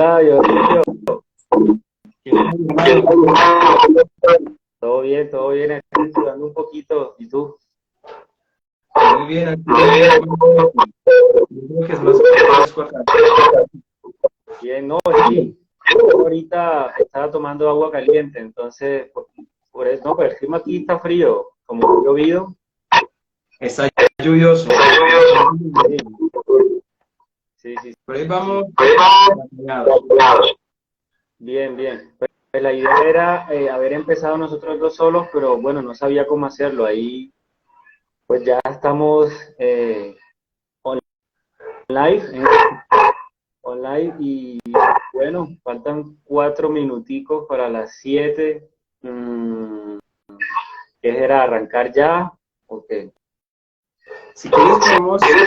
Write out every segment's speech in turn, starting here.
Hola, Dionisio. Todo bien, aquí estudiando un poquito. ¿Y tú? Muy bien, aquí creo que es más fresco acá. Bien, no, sí. Yo ahorita estaba tomando agua caliente, entonces, por eso, no, pero el clima aquí está frío, como ha llovido. Está lluvioso. Sí. Por ahí vamos. Bien. Pues la idea era haber empezado nosotros dos solos, pero bueno, no sabía cómo hacerlo. Ahí, pues ya estamos live, online y bueno, faltan 4 minuticos para las 7. ¿Qué era? ¿Arrancar ya? Ok. Si quieres,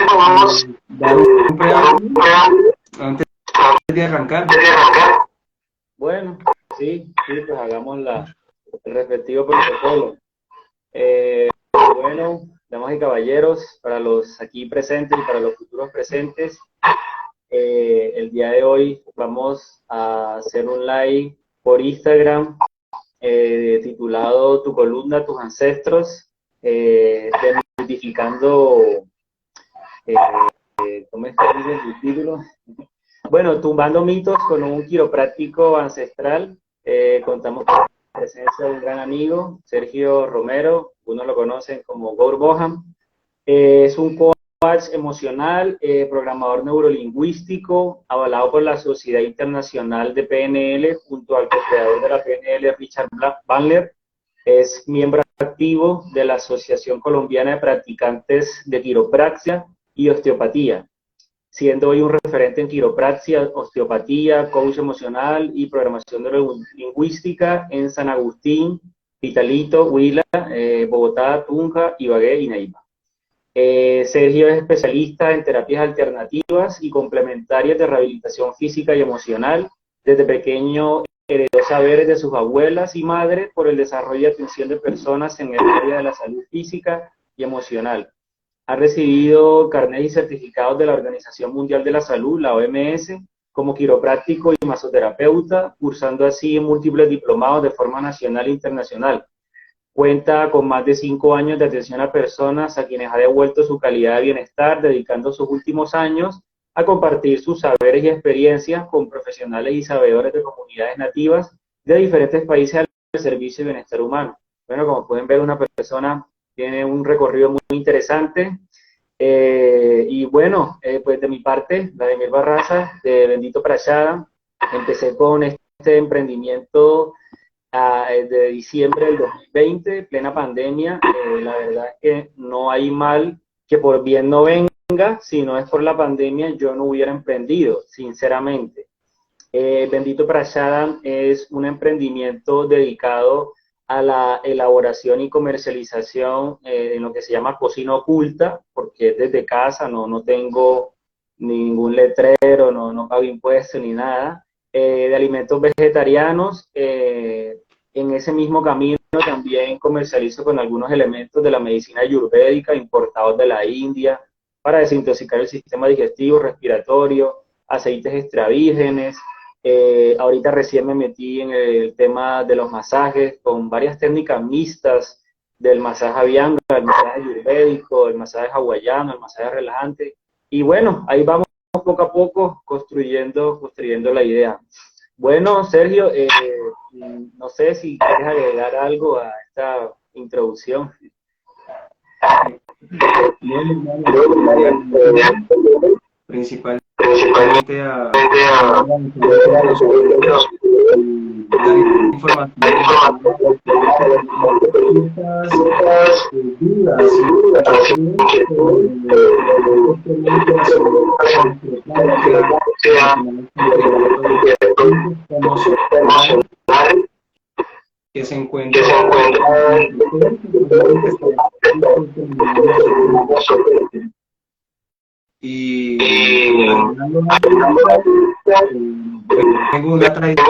podemos dar un preámbulo antes de arrancar. Bueno, sí, pues hagamos el respectivo protocolo. Bueno, damas y caballeros, para los aquí presentes y para los futuros presentes, el día de hoy vamos a hacer un live por Instagram titulado Tu columna, tus ancestros, desmitificando, ¿cómo es que dice el título? Bueno, tumbando mitos con un quiropráctico ancestral. Contamos con la presencia de un gran amigo, Sergio Romero, uno lo conocen como Gaur Boham. Es un coach emocional, programador neurolingüístico, avalado por la Sociedad Internacional de PNL, junto al co-creador de la PNL, Richard Bandler. Es miembro activo de la Asociación Colombiana de Practicantes de Quiropraxia y Osteopatía, siendo hoy un referente en quiropraxia, osteopatía, coach emocional y programación neurolingüística en San Agustín, Pitalito, Huila, Bogotá, Tunja, Ibagué y Neiva. Sergio es especialista en terapias alternativas y complementarias de rehabilitación física y emocional. Desde pequeño heredó saberes de sus abuelas y madres por el desarrollo y atención de personas en el área de la salud física y emocional. Ha recibido carnets y certificados de la Organización Mundial de la Salud, la OMS, como quiropráctico y masoterapeuta, cursando así múltiples diplomados de forma nacional e internacional. Cuenta con más de 5 años de atención a personas a quienes ha devuelto su calidad de bienestar, dedicando sus últimos años a compartir sus saberes y experiencias con profesionales y sabedores de comunidades nativas de diferentes países al servicio de bienestar humano. Bueno, como pueden ver, una persona tiene un recorrido muy interesante. Y bueno, pues de mi parte, Vladimir Barraza, de Bendito Prashada, empecé con este emprendimiento de diciembre del 2020, plena pandemia. La verdad es que no hay mal que por bien no venga. Si no es por la pandemia, yo no hubiera emprendido, sinceramente. Bendito Prashadam es un emprendimiento dedicado a la elaboración y comercialización en lo que se llama cocina oculta, porque es desde casa, no tengo ningún letrero, no pago impuestos ni nada, de alimentos vegetarianos. En ese mismo camino también comercializo con algunos elementos de la medicina ayurvédica importados de la India para desintoxicar el sistema digestivo, respiratorio, aceites extra vírgenes. Ahorita recién me metí en el tema de los masajes con varias técnicas mixtas del masaje Abhyanga, el masaje ayurvédico, el masaje hawaiano, el masaje relajante. Y bueno, ahí vamos poco a poco construyendo la idea. Bueno, Sergio, no sé si quieres agregar algo a esta introducción. Principalmente a información que se encuentra y tengo una tradición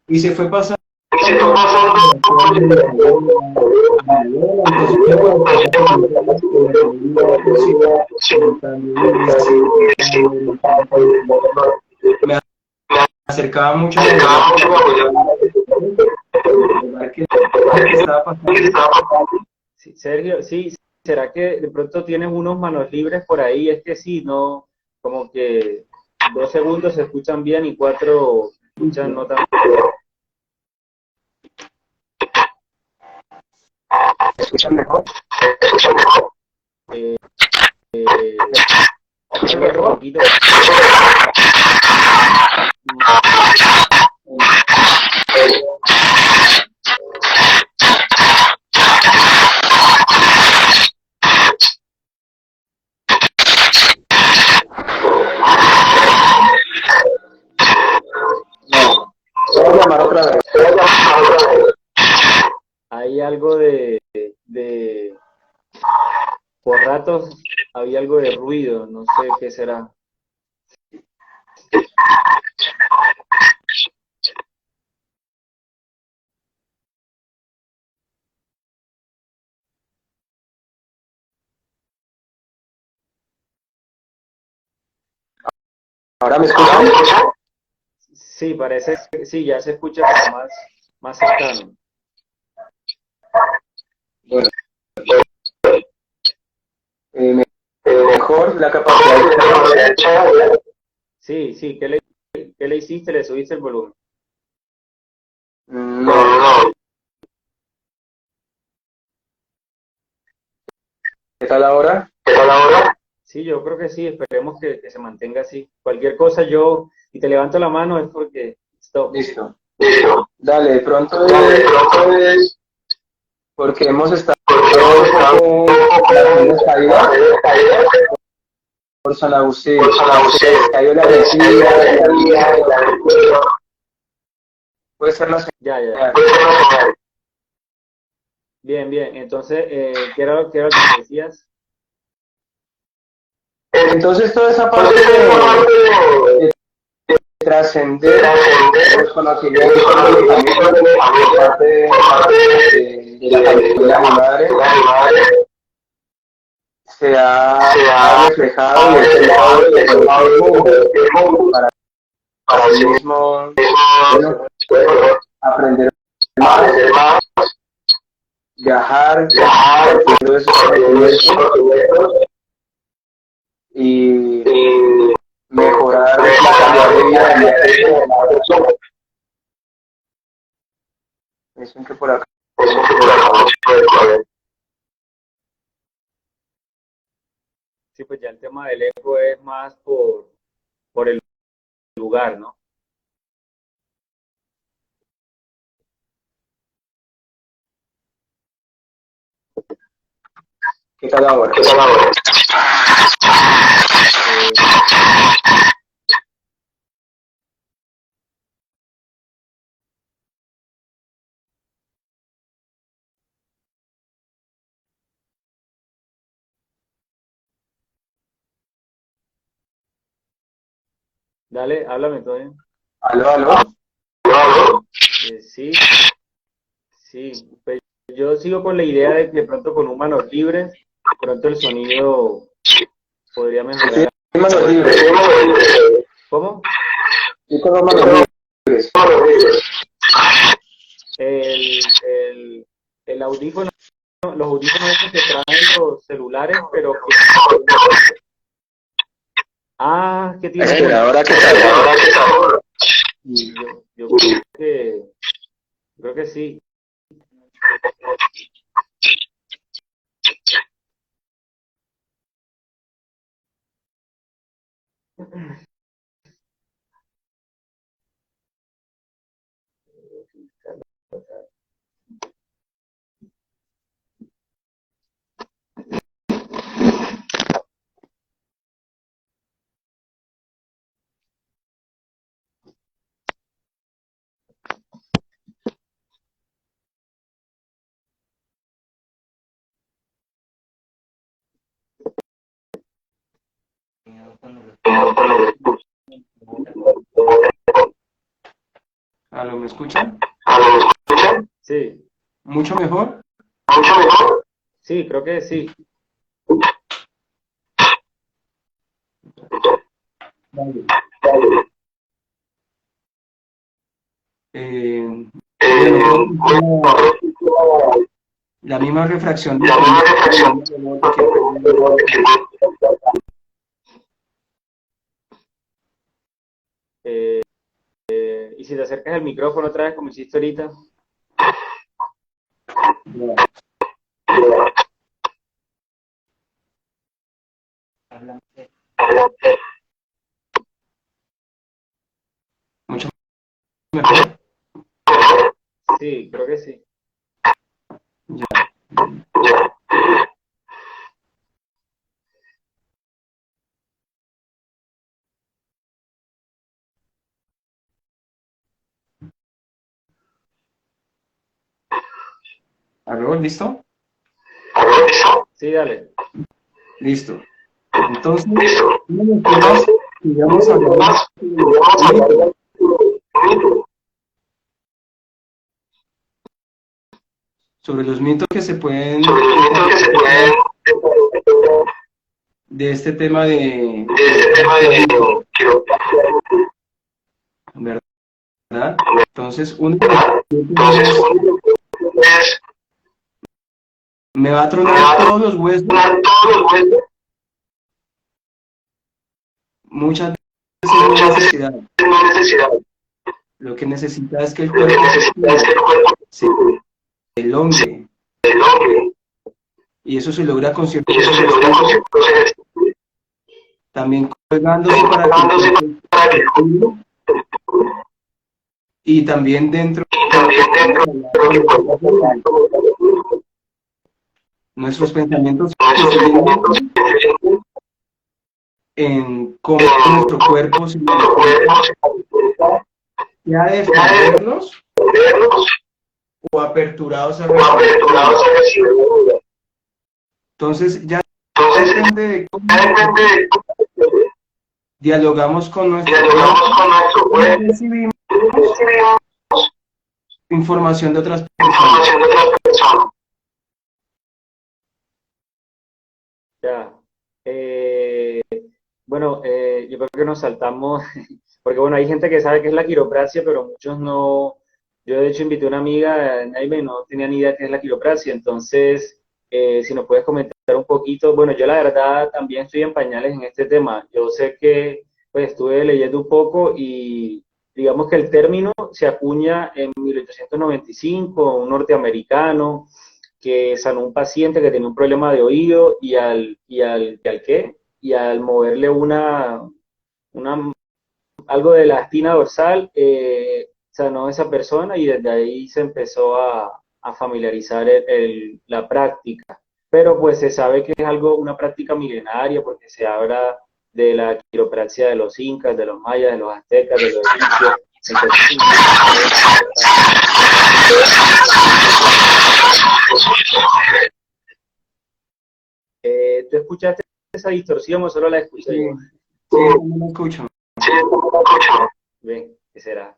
y se fue pasando me acercaba mucho a qué estaba pasando. Sí, Sergio, sí, ¿será que de pronto tienes unos manos libres por ahí? Es que sí, no, como que 2 segundos se escuchan bien y 4 se escuchan no tan bien. ¿Me escuchan mejor? Eh, otro poquito. No. Voy a llamar otra vez. Hay algo por ratos había algo de ruido, no sé qué será. ¿Ahora me escuchan? Sí, parece que sí, ya se escucha como más cercano. Bueno, mejor la capacidad de... Sí, sí, qué le hiciste? ¿Le subiste el volumen? No. ¿Qué tal ahora? Sí, yo creo que sí, esperemos que se mantenga así. Cualquier cosa yo, y te levanto la mano es porque stop. Listo. Dale, de pronto es porque hemos estado un poco en caída por San Agustín. Cayó la vecina, puede ser la Ya, ya. señal. Bien, bien. Entonces, qué era lo que me decías? Entonces toda esa parte de trascender los conocimientos por parte de la familia de mi madre se ha reflejado y es el lado para sí mismo, bueno, aprender más, viajar, todo esos conocimientos y mejorar la calidad de vida de las personas. Dicen que por acá. Sí, pues ya el tema del ego es más por el lugar, ¿no? ¿Qué tal ahora? Dale, háblame, Tony. ¿Aló? Sí, sí. Pues yo sigo con la idea de que de pronto con humanos libres, de pronto el sonido podría Sí, mejorar. manos libres. ¿Cómo? Sí, con manos libres. El audífono, los audífonos esos que traen los celulares, pero que... Ah, ¿qué tiene? Espera, ¿ahora qué tal? Yo creo que sí. ¿Aló, me escuchan? Sí, ¿Mucho mejor? sí, creo que sí. Vale. Bueno, creo que es la misma refracción del rebote que Eh, y si te acercas al micrófono otra vez, como hiciste ahorita. mucho mejor. Sí, creo que sí. Ya. ¿Aló? ¿Listo? Sí, dale. Listo. Entonces, una de las cosas que digamos hablando sobre los mitos que se pueden de este tema de ¿verdad? Entonces, uno de los mitos es, me va a tronar todos los huesos. Muchas veces no es necesidad. Lo que necesita es que el cuerpo se elongue. Y eso se logra con ciertos ejercicios. También colgándose para que y también dentro nuestros pensamientos en cómo nuestro cuerpo se ha de defendernos o aperturados a recibir. Entonces ya depende de cómo dialogamos con nuestro cuerpo y recibimos información de otras personas. Ya. Bueno, yo creo que nos saltamos, porque bueno, hay gente que sabe qué es la quiropraxia, pero muchos no. Yo de hecho invité a una amiga, Naime, no tenía ni idea qué es la quiropraxia, entonces, si nos puedes comentar un poquito, bueno, yo la verdad también estoy en pañales en este tema. Yo sé que pues estuve leyendo un poco y digamos que el término se acuña en 1895, un norteamericano que sanó un paciente que tenía un problema de oído y al moverle una algo de la espina dorsal, sanó esa persona y desde ahí se empezó a familiarizar la práctica. Pero pues se sabe que es algo, una práctica milenaria porque se habla de la quiropraxia de los incas, de los mayas, de los aztecas, de los egipcios. Entonces, ¿tú escuchaste esa distorsión o solo la escuché yo? Sí, no me escucho. Ven, ¿qué será?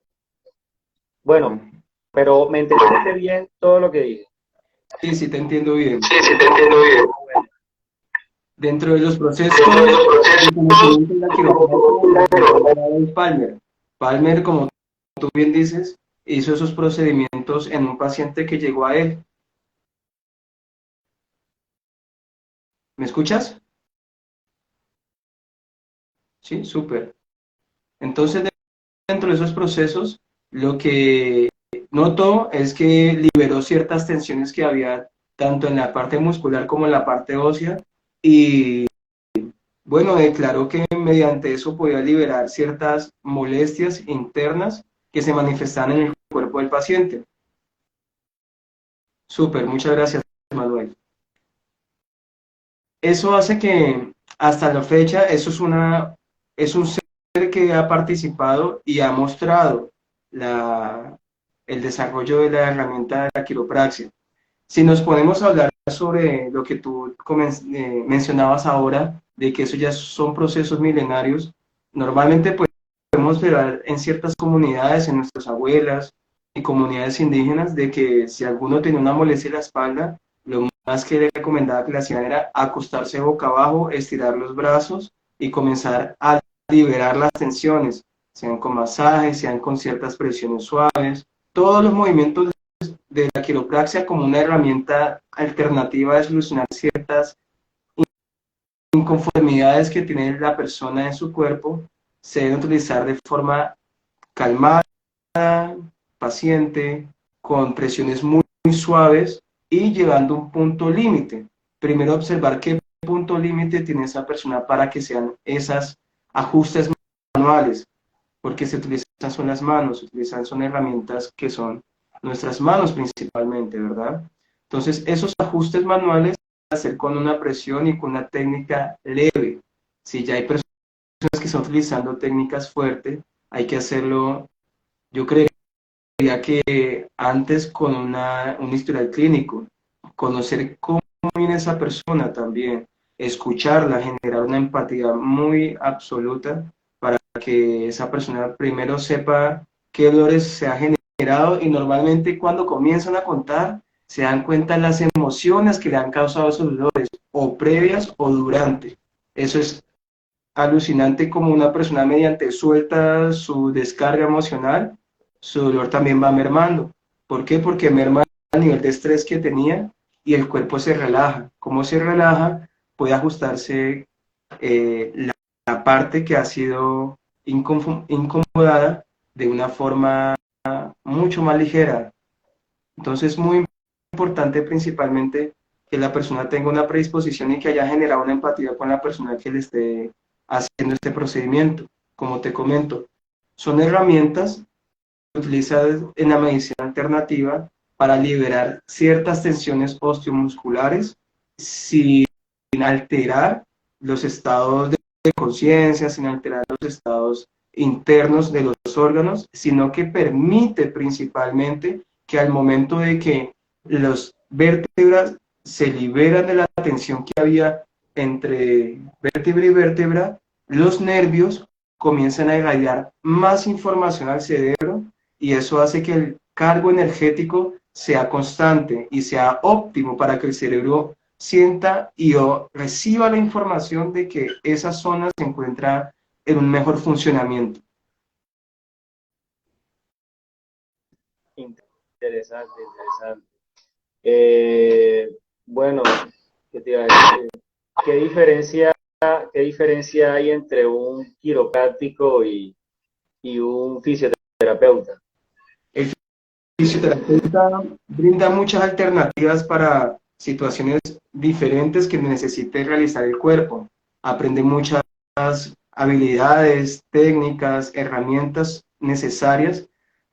Bueno, pero me entendiste bien todo lo que dije. Sí, sí te entiendo bien. Bueno, Dentro de los procesos de conocimiento de la quiropraxia es Palmer. Palmer, como tú bien dices, hizo esos procedimientos en un paciente que llegó a él. ¿Me escuchas? Sí, súper. Entonces, dentro de esos procesos, lo que notó es que liberó ciertas tensiones que había tanto en la parte muscular como en la parte ósea y bueno, declaró que mediante eso podía liberar ciertas molestias internas que se manifestaban en el cuerpo del paciente. Súper, muchas gracias, Manuel. Eso hace que hasta la fecha, es un ser que ha participado y ha mostrado el desarrollo de la herramienta de la quiropraxia. Si nos podemos hablar sobre lo que tú mencionabas ahora, de que eso ya son procesos milenarios, normalmente pues, podemos ver en ciertas comunidades, en nuestras abuelas y comunidades indígenas de que si alguno tenía una molestia en la espalda, lo más que le recomendaba que le hacían era acostarse boca abajo, estirar los brazos y comenzar a liberar las tensiones, sean con masajes, sean con ciertas presiones suaves, todos los movimientos de la quiropraxia como una herramienta alternativa de solucionar ciertas inconformidades que tiene la persona en su cuerpo, se deben utilizar de forma calmada, paciente, con presiones muy suaves y llegando a un punto límite. Primero observar qué punto límite tiene esa persona para que sean esos ajustes manuales, porque se utilizan son las manos, se utilizan son herramientas que son nuestras manos principalmente, ¿verdad? Entonces, esos ajustes manuales hacer con una presión y con una técnica leve. Si ya hay personas que están utilizando técnicas fuertes, hay que hacerlo, yo creería que antes con un historial clínico, conocer cómo viene esa persona también, escucharla, generar una empatía muy absoluta para que esa persona primero sepa qué dolores se ha generado y normalmente cuando comienzan a contar se dan cuenta de las emociones que le han causado esos dolores, o previas o durante. Eso es alucinante como una persona mediante suelta su descarga emocional, su dolor también va mermando. ¿Por qué? Porque merma el nivel de estrés que tenía y el cuerpo se relaja. ¿Cómo se relaja? Puede ajustarse la parte que ha sido incomodada de una forma mucho más ligera. Entonces, muy importante principalmente que la persona tenga una predisposición y que haya generado una empatía con la persona que le esté haciendo este procedimiento. Como te comento, son herramientas utilizadas en la medicina alternativa para liberar ciertas tensiones osteomusculares sin alterar los estados de conciencia, sin alterar los estados internos de los órganos, sino que permite principalmente que al momento de que los vértebras se liberan de la tensión que había entre vértebra y vértebra, los nervios comienzan a irradiar más información al cerebro y eso hace que el cargo energético sea constante y sea óptimo para que el cerebro sienta y o reciba la información de que esa zona se encuentra en un mejor funcionamiento. Interesante, interesante. Bueno, ¿qué te iba a decir? ¿Qué diferencia, qué diferencia hay entre un quiropráctico y un fisioterapeuta? El fisioterapeuta brinda muchas alternativas para situaciones diferentes que necesite realizar el cuerpo. Aprende muchas habilidades, técnicas, herramientas necesarias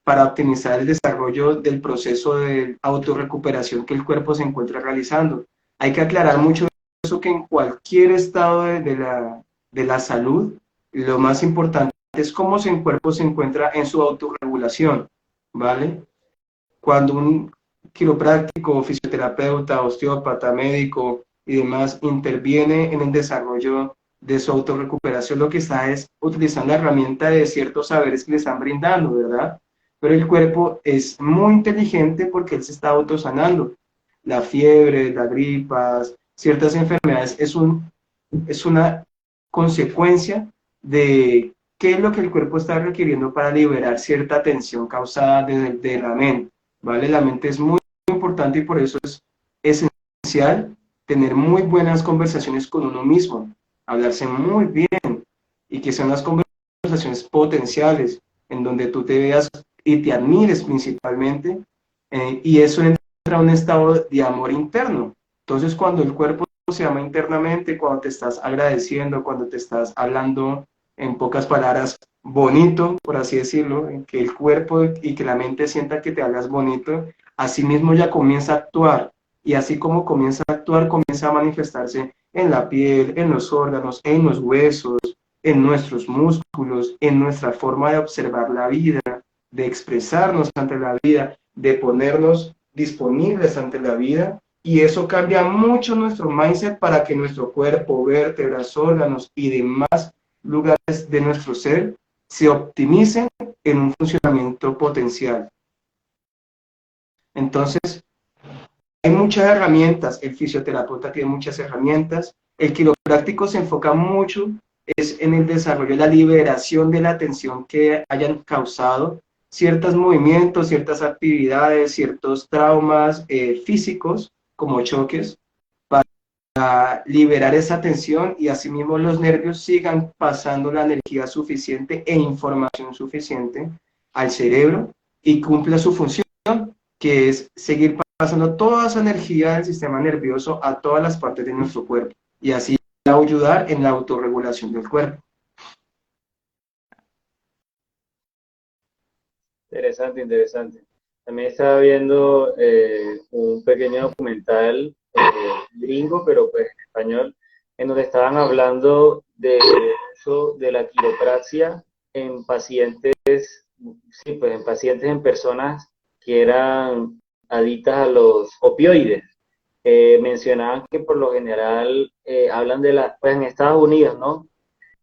para optimizar el desarrollo del proceso de autorrecuperación que el cuerpo se encuentra realizando. Hay que aclarar mucho eso que en cualquier estado de la salud, lo más importante es cómo el cuerpo se encuentra en su autorregulación, ¿vale? Cuando un quiropráctico, fisioterapeuta, osteópata, médico y demás interviene en el desarrollo de su autorrecuperación, lo que está es utilizando la herramienta de ciertos saberes que le están brindando, ¿verdad? Pero el cuerpo es muy inteligente porque él se está autosanando. La fiebre, las gripas, ciertas enfermedades es una consecuencia de qué es lo que el cuerpo está requiriendo para liberar cierta tensión causada de la mente, ¿vale? La mente es muy importante y por eso es esencial tener muy buenas conversaciones con uno mismo, hablarse muy bien y que sean las conversaciones potenciales en donde tú te veas y te admires principalmente y eso entra a un estado de amor interno. Entonces cuando el cuerpo se ama internamente, cuando te estás agradeciendo, cuando te estás hablando en pocas palabras bonito, por así decirlo, en que el cuerpo y que la mente sienta que te hablas bonito, así mismo ya comienza a actuar y así como comienza a actuar, comienza a manifestarse en la piel, en los órganos, en los huesos, en nuestros músculos, en nuestra forma de observar la vida, de expresarnos ante la vida, de ponernos disponibles ante la vida, y eso cambia mucho nuestro mindset para que nuestro cuerpo, vértebras, órganos y demás lugares de nuestro ser se optimicen en un funcionamiento potencial. Entonces, hay muchas herramientas, el fisioterapeuta tiene muchas herramientas, el quiropráctico se enfoca mucho es en el desarrollo, la liberación de la tensión que hayan causado ciertos movimientos, ciertas actividades, ciertos traumas físicos, como choques, para liberar esa tensión y asimismo los nervios sigan pasando la energía suficiente e información suficiente al cerebro y cumpla su función, que es seguir pasando toda esa energía del sistema nervioso a todas las partes de nuestro cuerpo y así ayudar en la autorregulación del cuerpo. Interesante, interesante. También estaba viendo un pequeño documental gringo, pero pues en español, en donde estaban hablando del uso de la quiropraxia en pacientes, sí, pues en pacientes, en personas que eran adictas a los opioides. Mencionaban que por lo general hablan de las, pues en Estados Unidos, ¿no?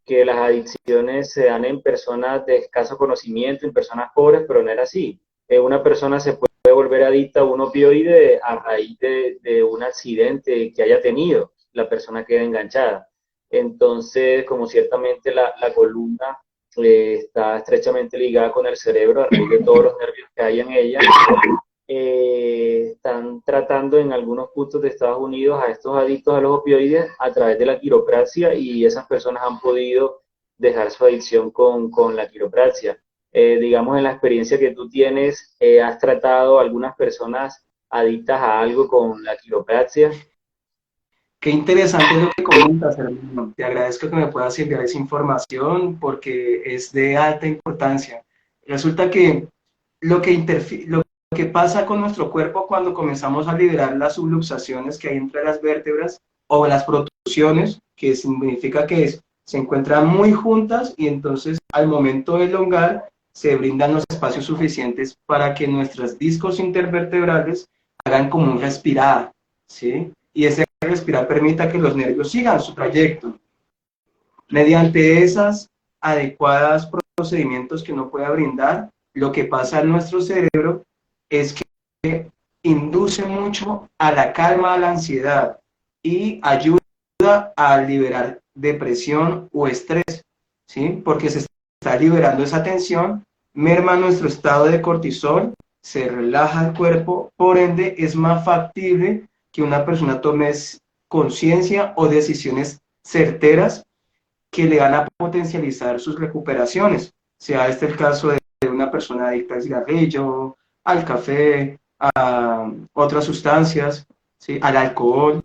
Que las adicciones se dan en personas de escaso conocimiento, en personas pobres, pero no era así. Una persona se puede volver adicta a un opioide a raíz de un accidente que haya tenido, la persona queda enganchada. Entonces, como ciertamente la columna está estrechamente ligada con el cerebro a raíz de todos los nervios que hay en ella, están tratando en algunos puntos de Estados Unidos a estos adictos a los opioides a través de la quiropraxia y esas personas han podido dejar su adicción con la quiropraxia. Digamos, en la experiencia que tú tienes, ¿has tratado a algunas personas adictas a algo con la quiropraxia? Qué interesante lo que comentas, hermano. Te agradezco que me puedas enviar esa información porque es de alta importancia. Resulta que lo que pasa con nuestro cuerpo cuando comenzamos a liberar las subluxaciones que hay entre las vértebras o las protrusiones, que significa que se encuentran muy juntas y entonces al momento de elongar se brindan los espacios suficientes para que nuestros discos intervertebrales hagan como un respirar, ¿sí? Y ese respirar permita que los nervios sigan su trayecto. Mediante esas adecuadas procedimientos que uno pueda brindar, lo que pasa en nuestro cerebro es que induce mucho a la calma, a la ansiedad y ayuda a liberar depresión o estrés, ¿sí? Porque se está liberando esa tensión, merma nuestro estado de cortisol, se relaja el cuerpo, por ende es más factible que una persona tome conciencia o decisiones certeras que le van a potencializar sus recuperaciones, sea este el caso de una persona adicta al cigarrillo, al café, a otras sustancias, ¿sí? Al alcohol.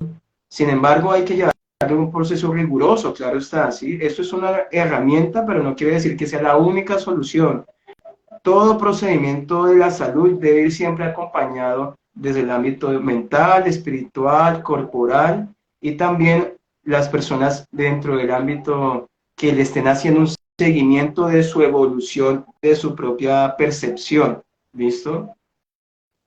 Sin embargo, hay que llevar un proceso riguroso, claro está, ¿sí? Esto es una herramienta, pero no quiere decir que sea la única solución. Todo procedimiento de la salud debe ir siempre acompañado desde el ámbito mental, espiritual, corporal y también las personas dentro del ámbito que le estén haciendo un seguimiento de su evolución, de su propia percepción, ¿listo?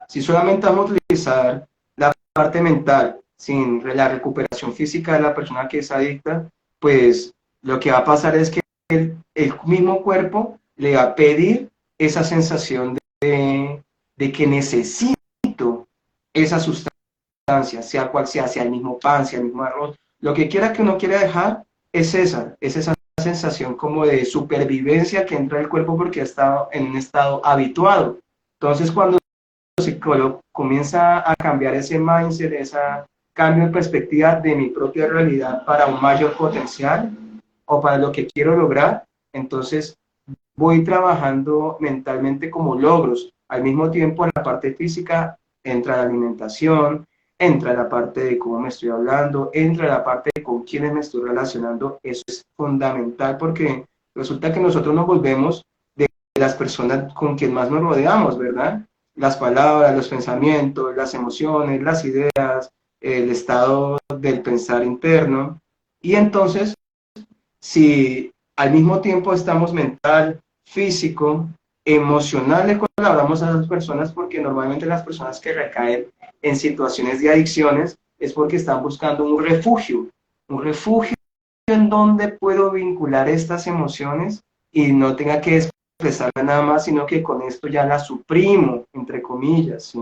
Si solamente vamos a utilizar la parte mental sin la recuperación física de la persona que es adicta, pues lo que va a pasar es que el mismo cuerpo le va a pedir esa sensación de que necesito esa sustancia, sea cual sea el mismo pan, sea el mismo arroz, lo que quiera que uno quiera dejar es esa sensación como de supervivencia que entra el cuerpo porque ha estado en un estado habituado. Entonces cuando el psicólogo comienza a cambiar ese mindset, ese cambio de perspectiva de mi propia realidad para un mayor potencial o para lo que quiero lograr, entonces voy trabajando mentalmente como logros. Al mismo tiempo, en la parte física entra la alimentación, entra la parte de cómo me estoy hablando, entra la parte de con quiénes me estoy relacionando. Eso es fundamental porque resulta que nosotros nos volvemos de las personas con quien más nos rodeamos, ¿verdad? Las palabras, los pensamientos, las emociones, las ideas, el estado del pensar interno. Y entonces, si al mismo tiempo estamos mental, físico, emocional, le colaboramos a las personas porque normalmente las personas que recaen en situaciones de adicciones es porque están buscando un refugio en donde puedo vincular estas emociones y no tenga que expresarla nada más, sino que con esto ya la suprimo, entre comillas, ¿sí?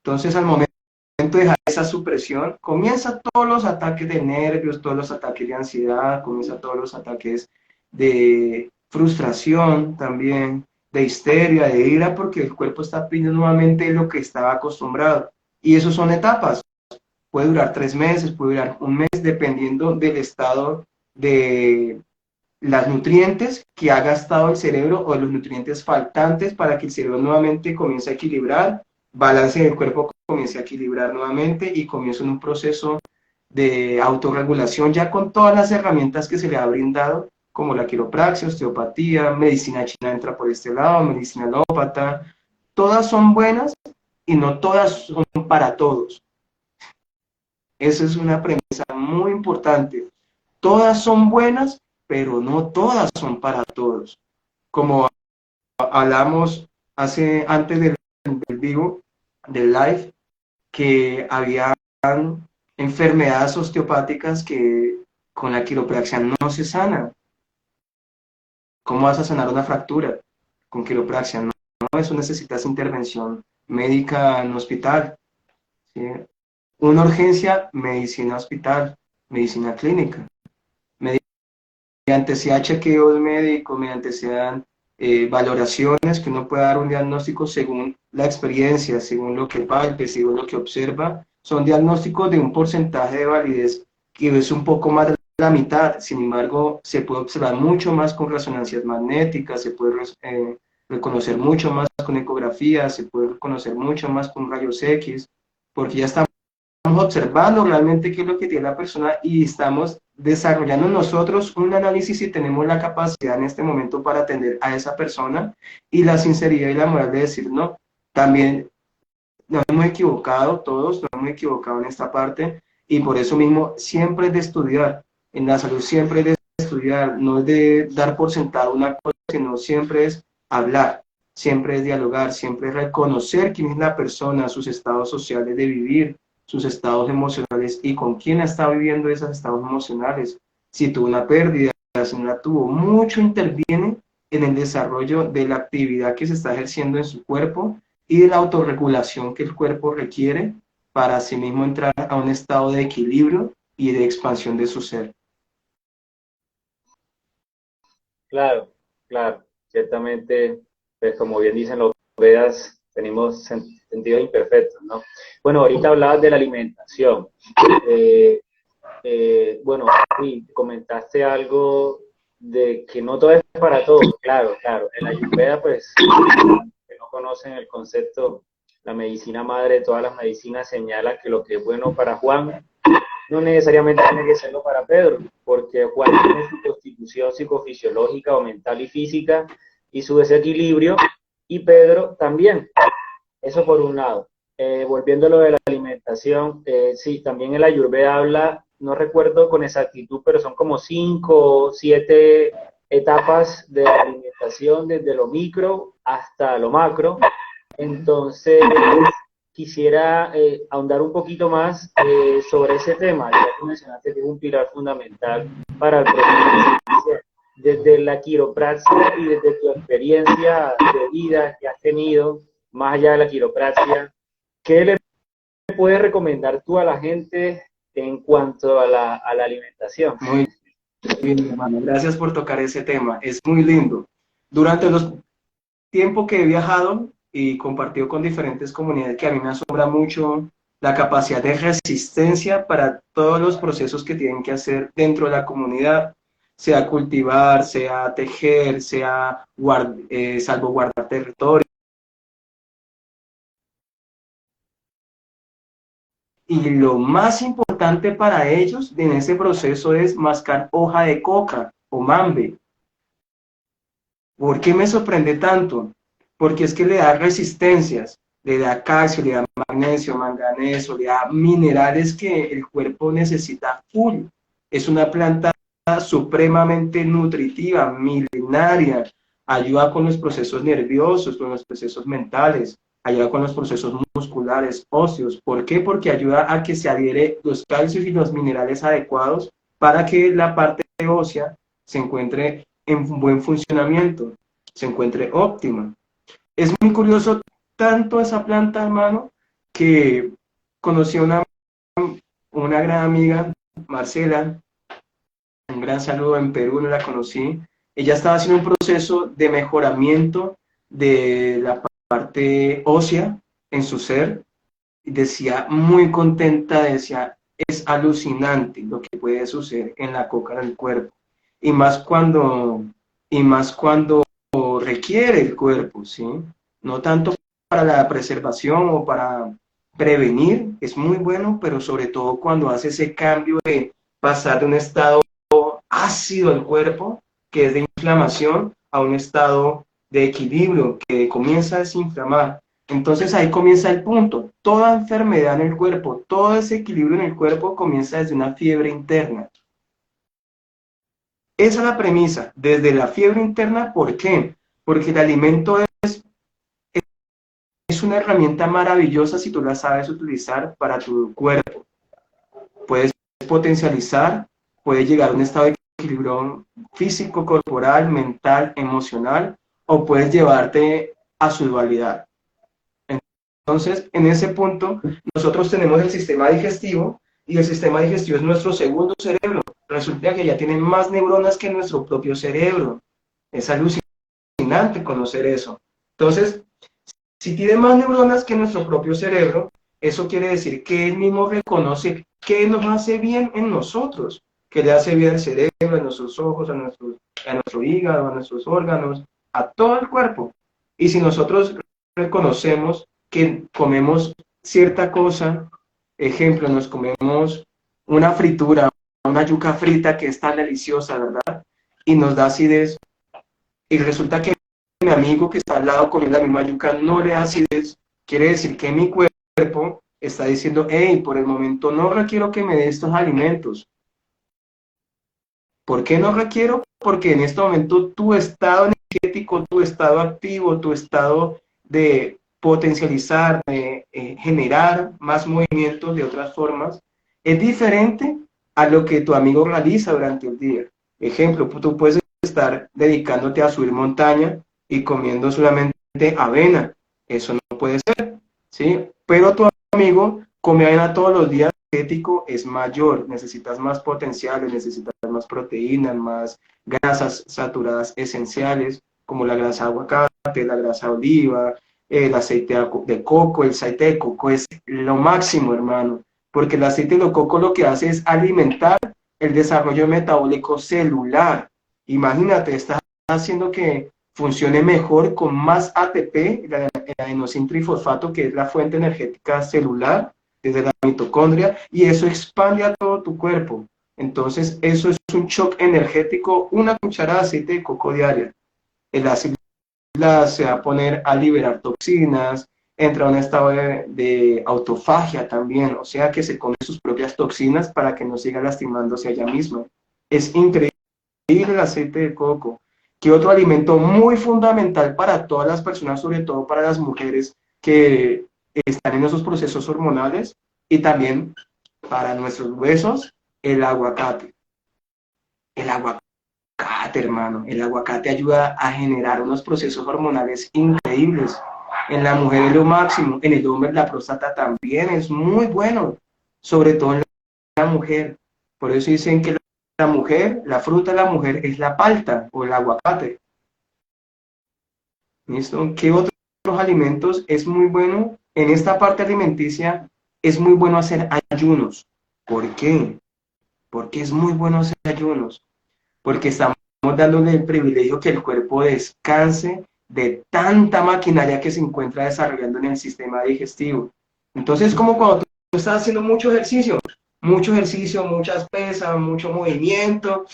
Entonces, al momento de dejar esa supresión, comienza todos los ataques de nervios, todos los ataques de ansiedad, comienza todos los ataques de frustración también, de histeria, de ira, porque el cuerpo está pidiendo nuevamente lo que estaba acostumbrado. Y eso son etapas. Puede durar 3 meses, puede durar un mes, dependiendo del estado de las nutrientes que ha gastado el cerebro o los nutrientes faltantes para que el cerebro nuevamente comience a equilibrar, balance del cuerpo comience a equilibrar nuevamente y comience un proceso de autorregulación ya con todas las herramientas que se le ha brindado, como la quiropraxia, osteopatía, medicina china entra por este lado, medicina alópata, todas son buenas y no todas son para todos. Esa es una premisa muy importante. Todas son buenas, pero no todas son para todos. Como hablamos antes del vivo, del live, que había enfermedades osteopáticas que con la quiropraxia no se sanan. ¿Cómo vas a sanar una fractura con quiropraxia? No, eso necesitas intervención médica en hospital, ¿sí? Una urgencia, medicina hospital, medicina clínica. Mediante sea chequeos médicos, mediante sean valoraciones, que uno pueda dar un diagnóstico según la experiencia, según lo que palpe, según lo que observa, son diagnósticos de un porcentaje de validez que es un poco más de la mitad. Sin embargo, se puede observar mucho más con resonancias magnéticas, se puede reconocer mucho más con ecografías, se puede reconocer mucho más con rayos X, porque ya estamos observando realmente qué es lo que tiene la persona y estamos desarrollando nosotros un análisis y tenemos la capacidad en este momento para atender a esa persona y la sinceridad y la moral de decir, no, también nos hemos equivocado, todos nos hemos equivocado en esta parte y por eso mismo siempre es de estudiar, en la salud siempre es de estudiar, no es de dar por sentado una cosa, sino siempre es hablar, siempre es dialogar, siempre es reconocer quién es la persona, sus estados sociales de vivir, sus estados emocionales y con quién está viviendo esos estados emocionales. Si tuvo una pérdida, si no la tuvo, mucho interviene en el desarrollo de la actividad que se está ejerciendo en su cuerpo y de la autorregulación que el cuerpo requiere para sí mismo entrar a un estado de equilibrio y de expansión de su ser. Claro, claro, ciertamente, pues como bien dicen los Vedas, tenemos sentidos imperfectos, ¿no? Bueno, ahorita hablabas de la alimentación. Eh, bueno, sí, comentaste algo de que no todo es para todos, claro, claro. En la Ayurveda, pues, que no conocen el concepto, la medicina madre de todas las medicinas señala que lo que es bueno para Juan no necesariamente tiene que serlo para Pedro, porque Juan tiene su constitución psicofisiológica o mental y física y su desequilibrio, y Pedro también. Eso por un lado. Volviendo a lo de la alimentación, sí, también el Ayurveda habla, no recuerdo con exactitud, pero son como 5 o 7 etapas de alimentación, desde lo micro hasta lo macro. Entonces, quisiera ahondar un poquito más sobre ese tema, ya que mencionaste que es un pilar fundamental para el proceso. Desde la quiropraxia y desde tu experiencia de vida que has tenido, más allá de la quiropraxia, ¿qué le puedes recomendar tú a la gente en cuanto a la alimentación? Muy bien, hermano. Gracias por tocar ese tema. Es muy lindo. Durante los tiempos que he viajado y compartido con diferentes comunidades, que a mí me asombra mucho la capacidad de resistencia para todos los procesos que tienen que hacer dentro de la comunidad, sea cultivar, sea tejer, sea salvaguardar territorio. Y lo más importante para ellos en ese proceso es mascar hoja de coca o mambe. ¿Por qué me sorprende tanto? Porque es que le da resistencias, le da calcio, le da magnesio, manganeso, le da minerales que el cuerpo necesita full. Es una planta supremamente nutritiva, milenaria, ayuda con los procesos nerviosos, con los procesos mentales, ayuda con los procesos musculares, óseos. ¿Por qué? Porque ayuda a que se adhiere los calcios y los minerales adecuados para que la parte ósea se encuentre en buen funcionamiento, se encuentre óptima. Es muy curioso tanto esa planta, hermano, que conocí a una gran amiga, Marcela, un gran saludo en Perú, no la conocí. Ella estaba haciendo un proceso de mejoramiento de la parte ósea en su ser, y decía muy contenta, decía, es alucinante lo que puede suceder en la coca del cuerpo, y más cuando requiere el cuerpo, ¿sí? No tanto para la preservación o para prevenir, es muy bueno, pero sobre todo cuando hace ese cambio de pasar de un estado ácido al cuerpo, que es de inflamación, a un estado de equilibrio, que comienza a desinflamar. Entonces ahí comienza el punto. Toda enfermedad en el cuerpo, todo desequilibrio en el cuerpo comienza desde una fiebre interna. Esa es la premisa, desde la fiebre interna. ¿Por qué? Porque el alimento es una herramienta maravillosa si tú la sabes utilizar para tu cuerpo. Puedes potencializar, puedes llegar a un estado de equilibrio físico, corporal, mental, emocional, o puedes llevarte a su dualidad. Entonces, en ese punto, nosotros tenemos el sistema digestivo, y el sistema digestivo es nuestro segundo cerebro. Resulta que ya tiene más neuronas que nuestro propio cerebro. Es alucinante conocer eso. Entonces, si tiene más neuronas que nuestro propio cerebro, eso quiere decir que él mismo reconoce qué nos hace bien en nosotros, qué le hace bien al cerebro, a nuestros ojos, a nuestro hígado, a nuestros órganos, a todo el cuerpo. Y si nosotros reconocemos que comemos cierta cosa, ejemplo, nos comemos una fritura, una yuca frita que es tan deliciosa, ¿verdad? Y nos da acidez, y resulta que mi amigo que está al lado comiendo la misma yuca no le da acidez, quiere decir que mi cuerpo está diciendo, hey, por el momento no requiero que me dé estos alimentos. ¿Por qué no requiero? Porque en este momento tu estado energético, tu estado activo, tu estado de potencializar, de generar más movimientos de otras formas, es diferente a lo que tu amigo realiza durante el día. Ejemplo, tú puedes estar dedicándote a subir montaña y comiendo solamente avena. Eso no puede ser, ¿sí? Pero tu amigo come avena todos los días, energético es mayor, necesitas más potenciales, necesitas más proteínas, más grasas saturadas esenciales, como la grasa de aguacate, la grasa de oliva, el aceite de coco. El aceite de coco es lo máximo, hermano, porque el aceite de coco lo que hace es alimentar el desarrollo metabólico celular. Imagínate, estás haciendo que funcione mejor con más ATP, el adenosín trifosfato, que es la fuente energética celular, desde la mitocondria, y eso expande a todo tu cuerpo. Entonces, eso es un shock energético, una cucharada de aceite de coco diaria. El ácido se va a poner a liberar toxinas, entra a un estado de autofagia también, o sea que se come sus propias toxinas para que no siga lastimándose a ella misma. Es increíble el aceite de coco. Que otro alimento muy fundamental para todas las personas, sobre todo para las mujeres que están en esos procesos hormonales, y también para nuestros huesos, el aguacate. El aguacate, hermano, el aguacate ayuda a generar unos procesos hormonales increíbles. En la mujer es lo máximo, en el hombre la próstata también es muy bueno, sobre todo en la mujer. Por eso dicen que la mujer, la fruta de la mujer es la palta o el aguacate. ¿Listo? ¿Qué otros alimentos es muy bueno? En esta parte alimenticia es muy bueno hacer ayunos. ¿Por qué? Porque es muy bueno hacer ayunos. Porque estamos dándole el privilegio que el cuerpo descanse de tanta maquinaria que se encuentra desarrollando en el sistema digestivo. Entonces, como cuando tú estás haciendo mucho ejercicio, muchas pesas, mucho movimiento,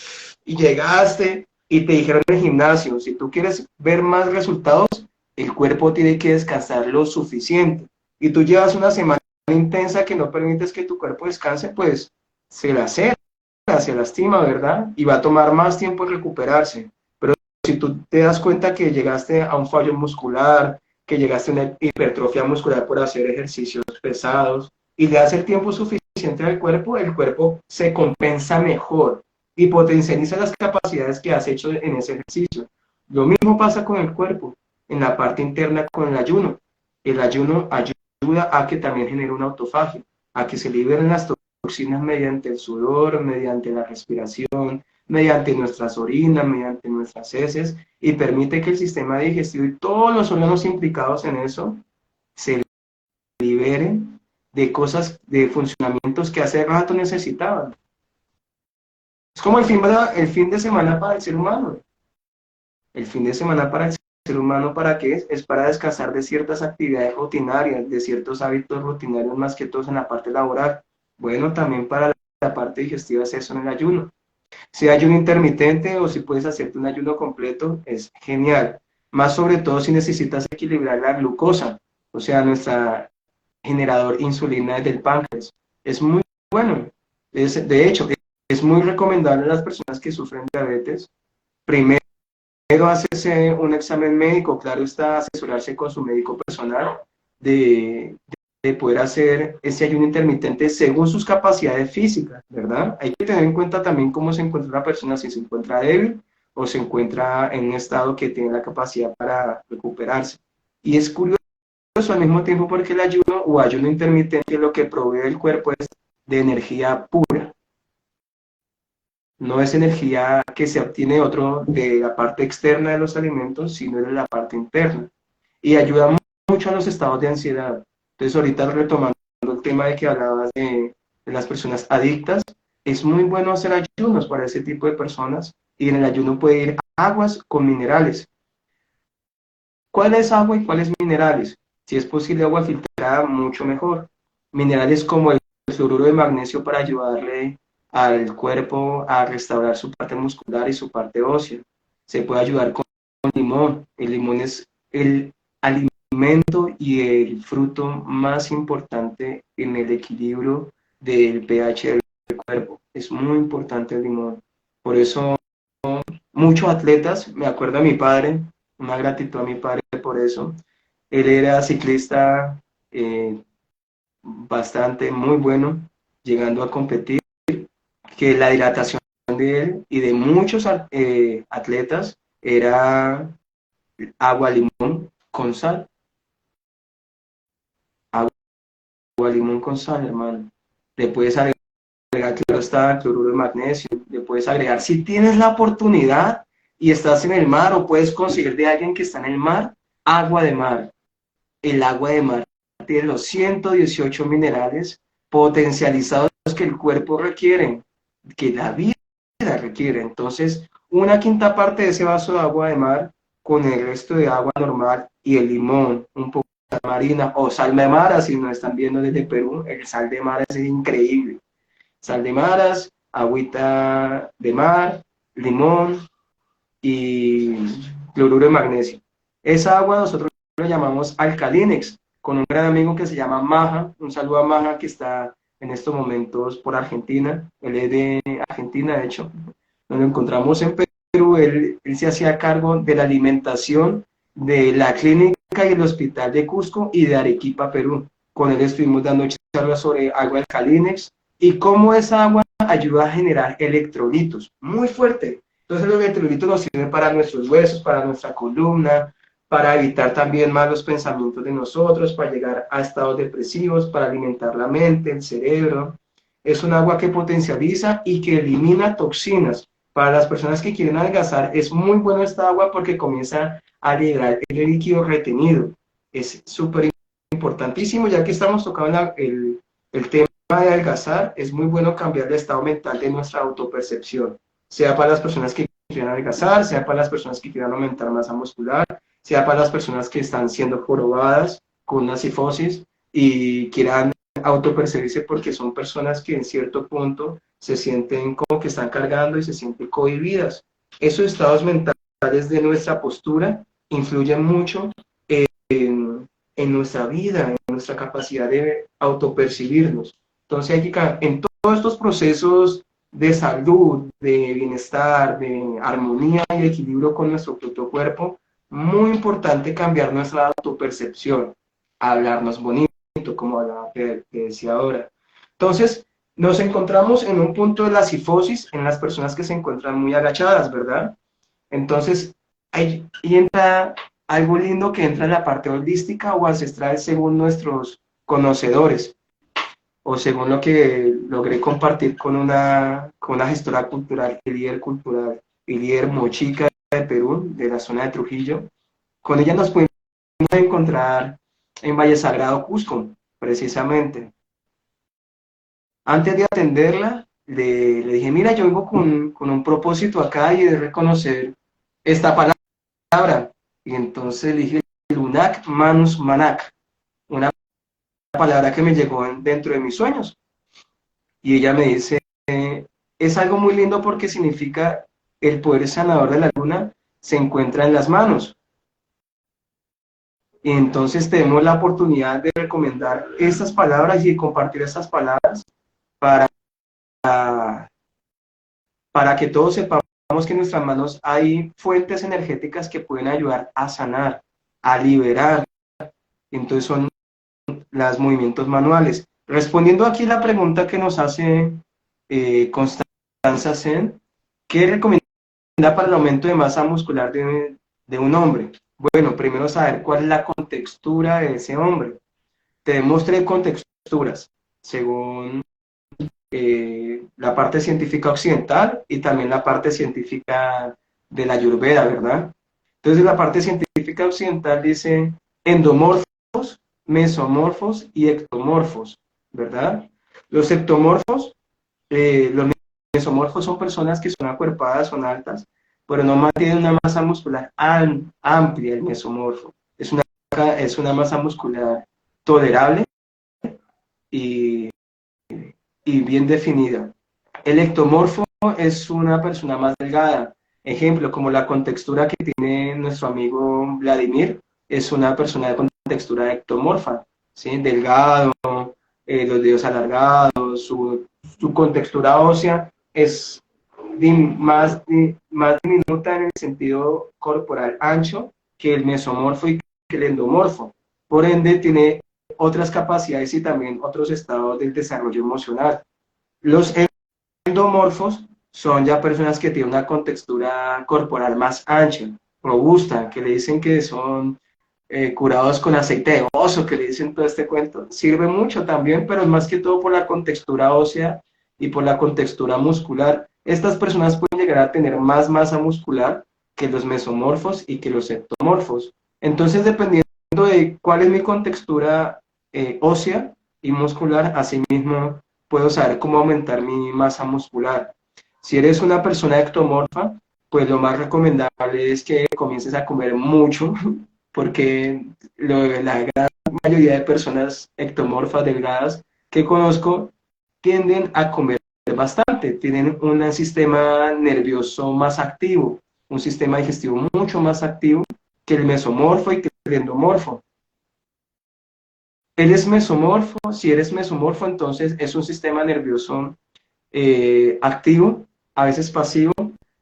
y llegaste y te dijeron en el gimnasio, si tú quieres ver más resultados, el cuerpo tiene que descansar lo suficiente. Y tú llevas una semana intensa que no permites que tu cuerpo descanse, pues se la hace, se lastima, ¿verdad? Y va a tomar más tiempo en recuperarse. Pero si tú te das cuenta que llegaste a un fallo muscular, que llegaste a una hipertrofia muscular por hacer ejercicios pesados, y le das el tiempo suficiente al cuerpo, el cuerpo se compensa mejor y potencializa las capacidades que has hecho en ese ejercicio. Lo mismo pasa con el cuerpo, en la parte interna con el ayuno. El ayuno ayuda ayuda a que también genere una autofagia, a que se liberen las toxinas mediante el sudor, mediante la respiración, mediante nuestras orinas, mediante nuestras heces, y permite que el sistema digestivo y todos los órganos implicados en eso se liberen de cosas, de funcionamientos que hace rato necesitaban. Es como el fin de semana para el ser humano. El fin de semana para el ser humano, ¿para qué es? Es para descansar de ciertas actividades rutinarias, de ciertos hábitos rutinarios, más que todos en la parte laboral. Bueno, también para la parte digestiva es eso en el ayuno. Si hay ayuno intermitente o si puedes hacerte un ayuno completo, es genial. Más sobre todo si necesitas equilibrar la glucosa, o sea, nuestra generador insulina del páncreas. Es muy bueno. De hecho, es muy recomendable a las personas que sufren diabetes. Primero hacerse un examen médico, claro está, asesorarse con su médico personal de poder hacer ese ayuno intermitente según sus capacidades físicas, ¿verdad? Hay que tener en cuenta también cómo se encuentra una persona, si se encuentra débil o se encuentra en un estado que tiene la capacidad para recuperarse. Y es curioso al mismo tiempo porque el ayuno o ayuno intermitente lo que provee el cuerpo es de energía pura. No es energía que se obtiene de la parte externa de los alimentos, sino de la parte interna. Y ayuda mucho a los estados de ansiedad. Entonces, ahorita retomando el tema de que hablabas de las personas adictas, es muy bueno hacer ayunos para ese tipo de personas. Y en el ayuno puede ir aguas con minerales. ¿Cuál es agua y cuáles minerales? Si es posible agua filtrada, mucho mejor. Minerales como el fluoruro de magnesio para ayudarle al cuerpo a restaurar su parte muscular y su parte ósea. Se puede ayudar con limón. El limón es el alimento y el fruto más importante en el equilibrio del pH del cuerpo. Es muy importante el limón. Por eso muchos atletas, me acuerdo a mi padre, una gratitud a mi padre por eso. Él era ciclista bastante muy bueno, llegando a competir, que la hidratación de él y de muchos atletas era agua limón con sal. Agua limón con sal, hermano. Le puedes agregar, claro está, cloruro de magnesio, le puedes agregar, si tienes la oportunidad y estás en el mar o puedes conseguir de alguien que está en el mar, agua de mar. El agua de mar tiene los 118 minerales potencializados que el cuerpo requiere, que la vida requiere. Entonces, una quinta parte de ese vaso de agua de mar con el resto de agua normal y el limón, un poco de sal marina o sal de maras, si nos están viendo desde Perú, el sal de maras es increíble. Sal de maras, agüita de mar, limón y cloruro de magnesio. Esa agua nosotros lo llamamos alcalinex, con un gran amigo que se llama Maja. Un saludo a Maja que está en estos momentos por Argentina. Él es de Argentina, de hecho. Nos lo encontramos en Perú. Él se hacía cargo de la alimentación de la clínica y el hospital de Cusco y de Arequipa, Perú. Con él estuvimos dando charlas sobre agua alcalinex y cómo esa agua ayuda a generar electrolitos. Muy fuerte. Entonces los electrolitos nos sirven para nuestros huesos, para nuestra columna, para evitar también malos pensamientos de nosotros, para llegar a estados depresivos, para alimentar la mente, el cerebro. Es un agua que potencializa y que elimina toxinas. Para las personas que quieren adelgazar, es muy bueno esta agua porque comienza a liberar el líquido retenido. Es súper importantísimo, ya que estamos tocando el tema de adelgazar, es muy bueno cambiar el estado mental de nuestra autopercepción, sea para las personas que quieran adelgazar, sea para las personas que quieran aumentar masa muscular, sea para las personas que están siendo jorobadas con una cifosis y quieran autopercibirse porque son personas que en cierto punto se sienten como que están cargando y se sienten cohibidas. Esos estados mentales de nuestra postura influyen mucho en nuestra vida, en nuestra capacidad de autopercibirnos. Entonces hay que, en todos estos procesos de salud, de bienestar, de armonía y equilibrio con nuestro propio cuerpo, muy importante cambiar nuestra autopercepción, hablarnos bonito, como hablaba que decía ahora. Entonces, nos encontramos en un punto de la cifosis en las personas que se encuentran muy agachadas, ¿verdad? Entonces, ahí entra algo lindo que entra en la parte holística o ancestral según nuestros conocedores, o según lo que logré compartir con una gestora cultural y líder mochica de Perú, de la zona de Trujillo. Con ella nos pudimos encontrar en Valle Sagrado, Cusco, precisamente. Antes de atenderla, le dije, mira, yo vengo con un propósito acá y de reconocer esta palabra. Y entonces le dije, Lunac Manus Manac, una palabra que me llegó dentro de mis sueños. Y ella me dice, es algo muy lindo porque significa el poder sanador de la luna se encuentra en las manos. Y entonces tenemos la oportunidad de recomendar estas palabras y de compartir estas palabras para, para que todos sepamos que en nuestras manos hay fuentes energéticas que pueden ayudar a sanar, a liberar. Entonces son los movimientos manuales. Respondiendo aquí la pregunta que nos hace Constanza Sen, ¿qué recomienda para el aumento de masa muscular de un hombre? Bueno, primero saber cuál es la contextura de ese hombre. Tenemos 3 contexturas, según la parte científica occidental y también la parte científica de la Ayurveda, ¿verdad? Entonces la parte científica occidental dice endomorfos, mesomorfos y ectomorfos, ¿verdad? Los ectomorfos, los mesomorfos son personas que son acuerpadas, son altas, pero no mantienen una masa muscular amplia. El mesomorfo es una masa muscular tolerable y bien definida. El ectomorfo es una persona más delgada. Ejemplo, como la contextura que tiene nuestro amigo Vladimir, es una persona con textura ectomorfa, ¿sí? Delgado, los dedos alargados, su contextura ósea es más diminuta en el sentido corporal ancho que el mesomorfo y que el endomorfo. Por ende, tiene otras capacidades y también otros estados del desarrollo emocional. Los endomorfos son ya personas que tienen una contextura corporal más ancha, robusta, que le dicen que son curados con aceite de oso, que le dicen todo este cuento. Sirve mucho también, pero es más que todo por la contextura ósea y por la contextura muscular. Estas personas pueden llegar a tener más masa muscular que los mesomorfos y que los ectomorfos. Entonces, dependiendo de cuál es mi contextura ósea y muscular, asimismo puedo saber cómo aumentar mi masa muscular. Si eres una persona ectomorfa, pues lo más recomendable es que comiences a comer mucho, porque la gran mayoría de personas ectomorfas delgadas que conozco tienden a comer bastante, tienen un sistema nervioso más activo, un sistema digestivo mucho más activo que el mesomorfo y que el endomorfo. Él es mesomorfo, si eres mesomorfo, entonces es un sistema nervioso activo, a veces pasivo.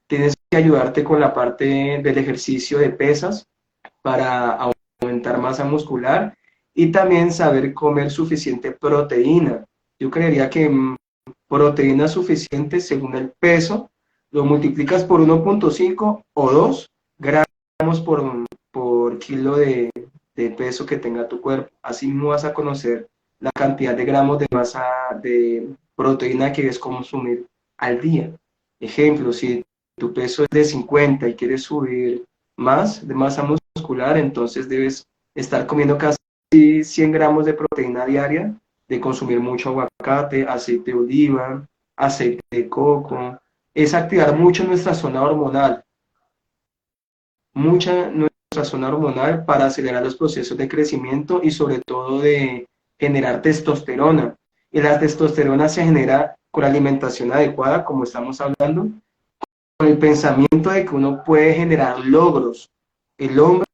Tienes que ayudarte con la parte del ejercicio de pesas para aumentar masa muscular y también saber comer suficiente proteína. Yo creería que proteína suficiente según el peso, lo multiplicas por 1.5 o 2 gramos por kilo de peso que tenga tu cuerpo. Así no vas a conocer la cantidad de gramos de masa de proteína que debes consumir al día. Ejemplo, si tu peso es de 50 y quieres subir más de masa muscular, entonces debes estar comiendo casi 100 gramos de proteína diaria, de consumir mucho aguacate, aceite de oliva, aceite de coco. Es activar mucho nuestra zona hormonal, nuestra zona hormonal para acelerar los procesos de crecimiento y sobre todo de generar testosterona. Y la testosterona se genera con la alimentación adecuada, como estamos hablando, con el pensamiento de que uno puede generar logros. El hombre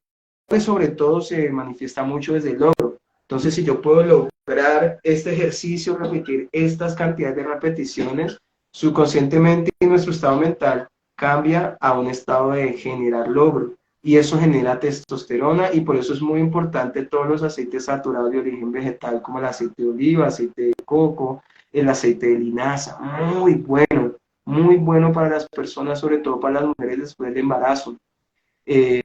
sobre todo se manifiesta mucho desde el logro. Entonces, si yo puedo lograr este ejercicio, repetir estas cantidades de repeticiones, subconscientemente nuestro estado mental cambia a un estado de generar logro. Y eso genera testosterona y por eso es muy importante todos los aceites saturados de origen vegetal como el aceite de oliva, aceite de coco, el aceite de linaza, muy bueno para las personas, sobre todo para las mujeres después del embarazo. Y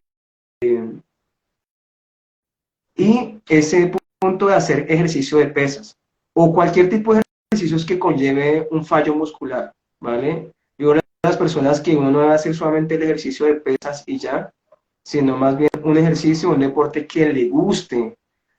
ese punto de hacer ejercicio de pesas o cualquier tipo de ejercicios que conlleve un fallo muscular, ¿vale? Yo una de las personas que uno no debe hacer solamente el ejercicio de pesas y ya, sino más bien un ejercicio, un deporte que le guste,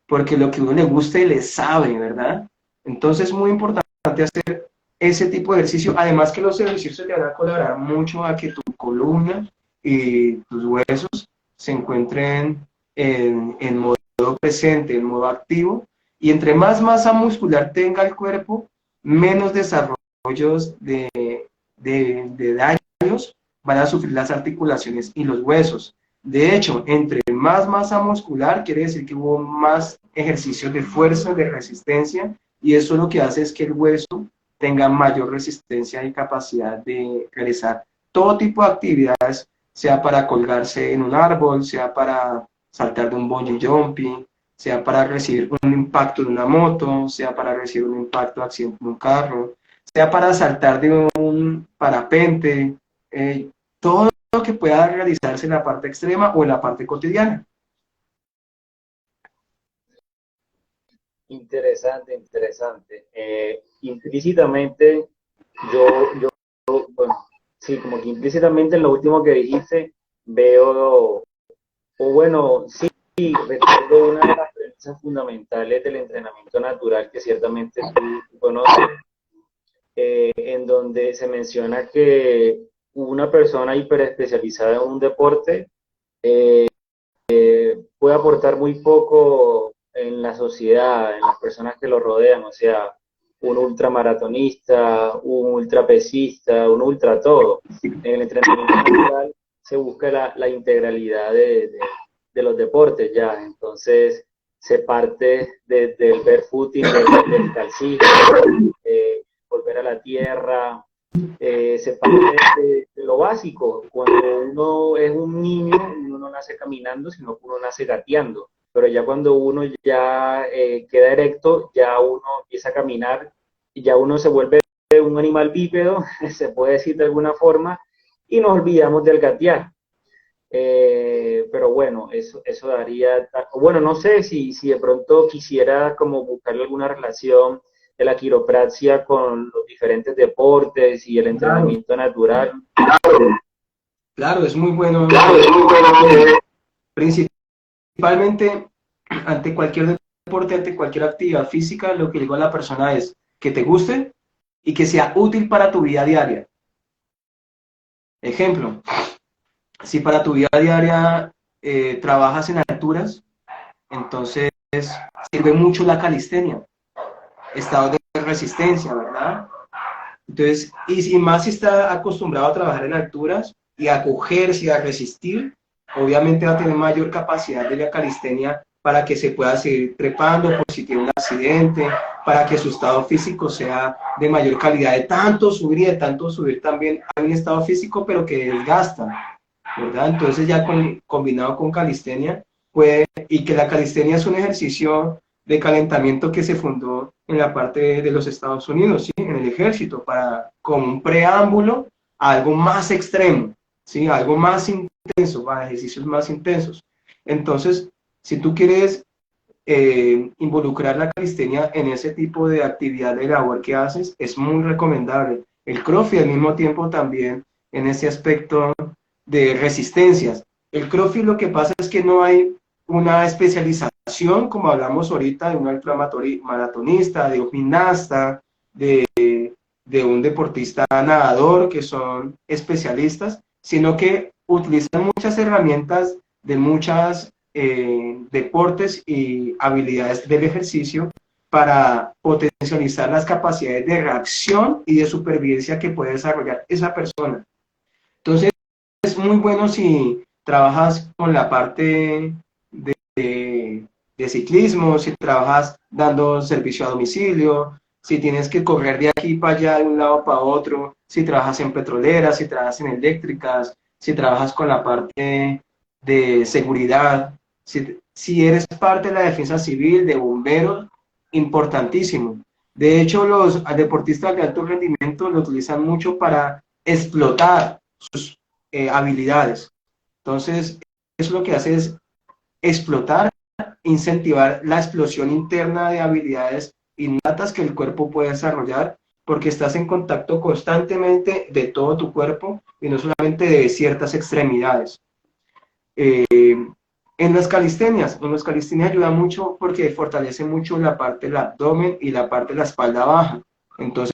porque lo que a uno le guste le sabe, ¿verdad? Entonces es muy importante hacer ese tipo de ejercicio, además que los ejercicios te van a colaborar mucho a que tu columna y tus huesos se encuentren en modo presente, en modo activo, y entre más masa muscular tenga el cuerpo, menos desarrollos de daños van a sufrir las articulaciones y los huesos. De hecho, entre más masa muscular, quiere decir que hubo más ejercicios de fuerza, de resistencia, y eso lo que hace es que el hueso tenga mayor resistencia y capacidad de realizar todo tipo de actividades, sea para colgarse en un árbol, sea para saltar de un bungee jumping, sea para recibir un impacto de una moto, sea para recibir un impacto de accidente de un carro, sea para saltar de un parapente, todo lo que pueda realizarse en la parte extrema o en la parte cotidiana. Interesante, interesante. Implícitamente, yo, bueno, sí, como que implícitamente en lo último que dijiste, veo, o bueno, sí, recuerdo una de las premisas fundamentales del entrenamiento natural que ciertamente tú conoces, en donde se menciona que una persona hiperespecializada en un deporte puede aportar muy poco en la sociedad, en las personas que lo rodean, o sea, un ultramaratonista, un ultrapesista, un ultra todo. En el entrenamiento natural se busca la integralidad de los deportes ya, entonces se parte desde el barefooting, del calcismo, volver a la tierra, se parte de lo básico. Cuando uno es un niño, uno no nace caminando, sino que uno nace gateando. Pero ya cuando uno ya queda erecto, ya uno empieza a caminar y ya uno se vuelve un animal bípedo, se puede decir de alguna forma, y nos olvidamos del gatear. Pero bueno, eso daría, bueno, no sé si de pronto quisiera como buscarle alguna relación de la quiropraxia con los diferentes deportes y el Claro, entrenamiento natural. claro, es muy bueno. Principalmente ante cualquier deporte, ante cualquier actividad física, lo que le digo a la persona es que te guste y que sea útil para tu vida diaria. Ejemplo, si para tu vida diaria trabajas en alturas, entonces sirve mucho la calistenia, estado de resistencia, ¿verdad? Entonces, y más si está acostumbrado a trabajar en alturas y a cogerse y a resistir, obviamente va a tener mayor capacidad de la calistenia para que se pueda seguir trepando por si tiene un accidente, para que su estado físico sea de mayor calidad, de tanto subir y de tanto subir también hay un estado físico, pero que desgasta, ¿verdad? Entonces ya combinado con calistenia, puede, y que la calistenia es un ejercicio de calentamiento que se fundó en la parte de los Estados Unidos, ¿sí? En el ejército, para, como un preámbulo a algo más extremo, ¿sí? Algo más intenso, para ejercicios más intensos. Entonces, si tú quieres involucrar la calistenia en ese tipo de actividad de labor que haces, es muy recomendable. El CrossFit al mismo tiempo también en ese aspecto de resistencias. El CrossFit lo que pasa es que no hay una especialización, como hablamos ahorita, de un ultramaratonista, de un gimnasta, de un deportista nadador, que son especialistas, sino que utilizan muchas herramientas de muchas deportes y habilidades del ejercicio para potencializar las capacidades de reacción y de supervivencia que puede desarrollar esa persona. Entonces, es muy bueno si trabajas con la parte de ciclismo, si trabajas dando servicio a domicilio, si tienes que correr de aquí para allá, de un lado para otro, si trabajas en petroleras, si trabajas en eléctricas, si trabajas con la parte de seguridad, si eres parte de la defensa civil, de bomberos, importantísimo. De hecho, los deportistas de alto rendimiento lo utilizan mucho para explotar sus habilidades. Entonces, eso lo que hace es explotar incentivar la explosión interna de habilidades innatas que el cuerpo puede desarrollar, porque estás en contacto constantemente de todo tu cuerpo y no solamente de ciertas extremidades. Eh, en los calistenias ayuda mucho porque fortalece mucho la parte del abdomen y la parte de la espalda baja. Entonces,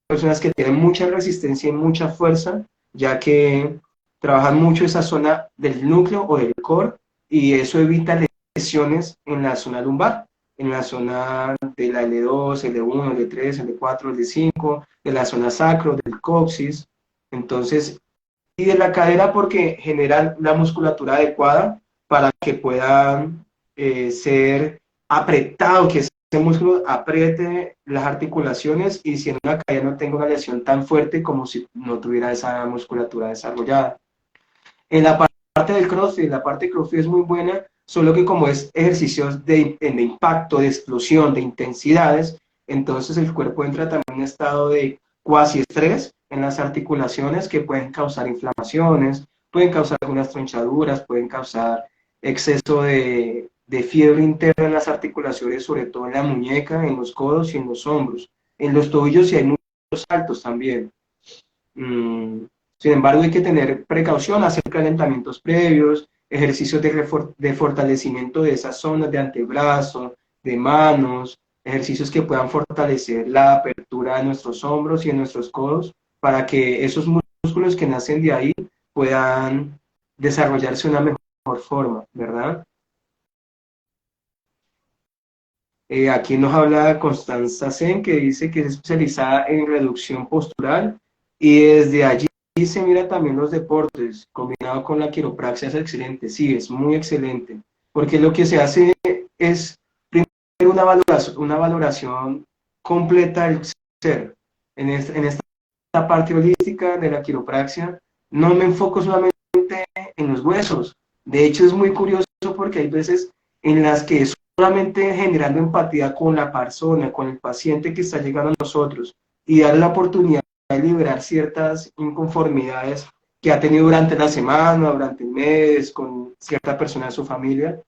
personas que tienen mucha resistencia y mucha fuerza, ya que trabajan mucho esa zona del núcleo o del core, y eso evita lesiones en la zona lumbar, en la zona de la L2, L1, L3, L4, L5, de la zona sacro, del coxis. Entonces, y de la cadera porque generan la musculatura adecuada para que puedan ser apretado, que ese músculo apriete las articulaciones y si en una caída no tenga una lesión tan fuerte como si no tuviera esa musculatura desarrollada. En la parte del CrossFit, la parte de CrossFit es muy buena, solo que como es ejercicios de impacto, de explosión, de intensidades, entonces el cuerpo entra también en un estado de cuasi estrés en las articulaciones que pueden causar inflamaciones, pueden causar algunas tronchaduras, pueden causar exceso de fiebre interna en las articulaciones, sobre todo en la muñeca, en los codos y en los hombros. En los tobillos sí hay muchos saltos también. Sin embargo, hay que tener precaución, hacer calentamientos previos, ejercicios de fortalecimiento de esas zonas de antebrazo, de manos, ejercicios que puedan fortalecer la apertura de nuestros hombros y de nuestros codos para que esos músculos que nacen de ahí puedan desarrollarse de una mejor forma, ¿verdad? Aquí nos habla Constanza Sen, que dice que es especializada en reducción postural y desde allí se mira también los deportes, combinado con la quiropraxia es excelente, sí, es muy excelente, porque lo que se hace es primero una valoración completa del ser. En esta parte holística de la quiropraxia no me enfoco solamente en los huesos, de hecho es muy curioso porque hay veces en las que solamente generando empatía con la persona, con el paciente que está llegando a nosotros y darle la oportunidad de liberar ciertas inconformidades que ha tenido durante la semana, durante el mes, con cierta persona de su familia.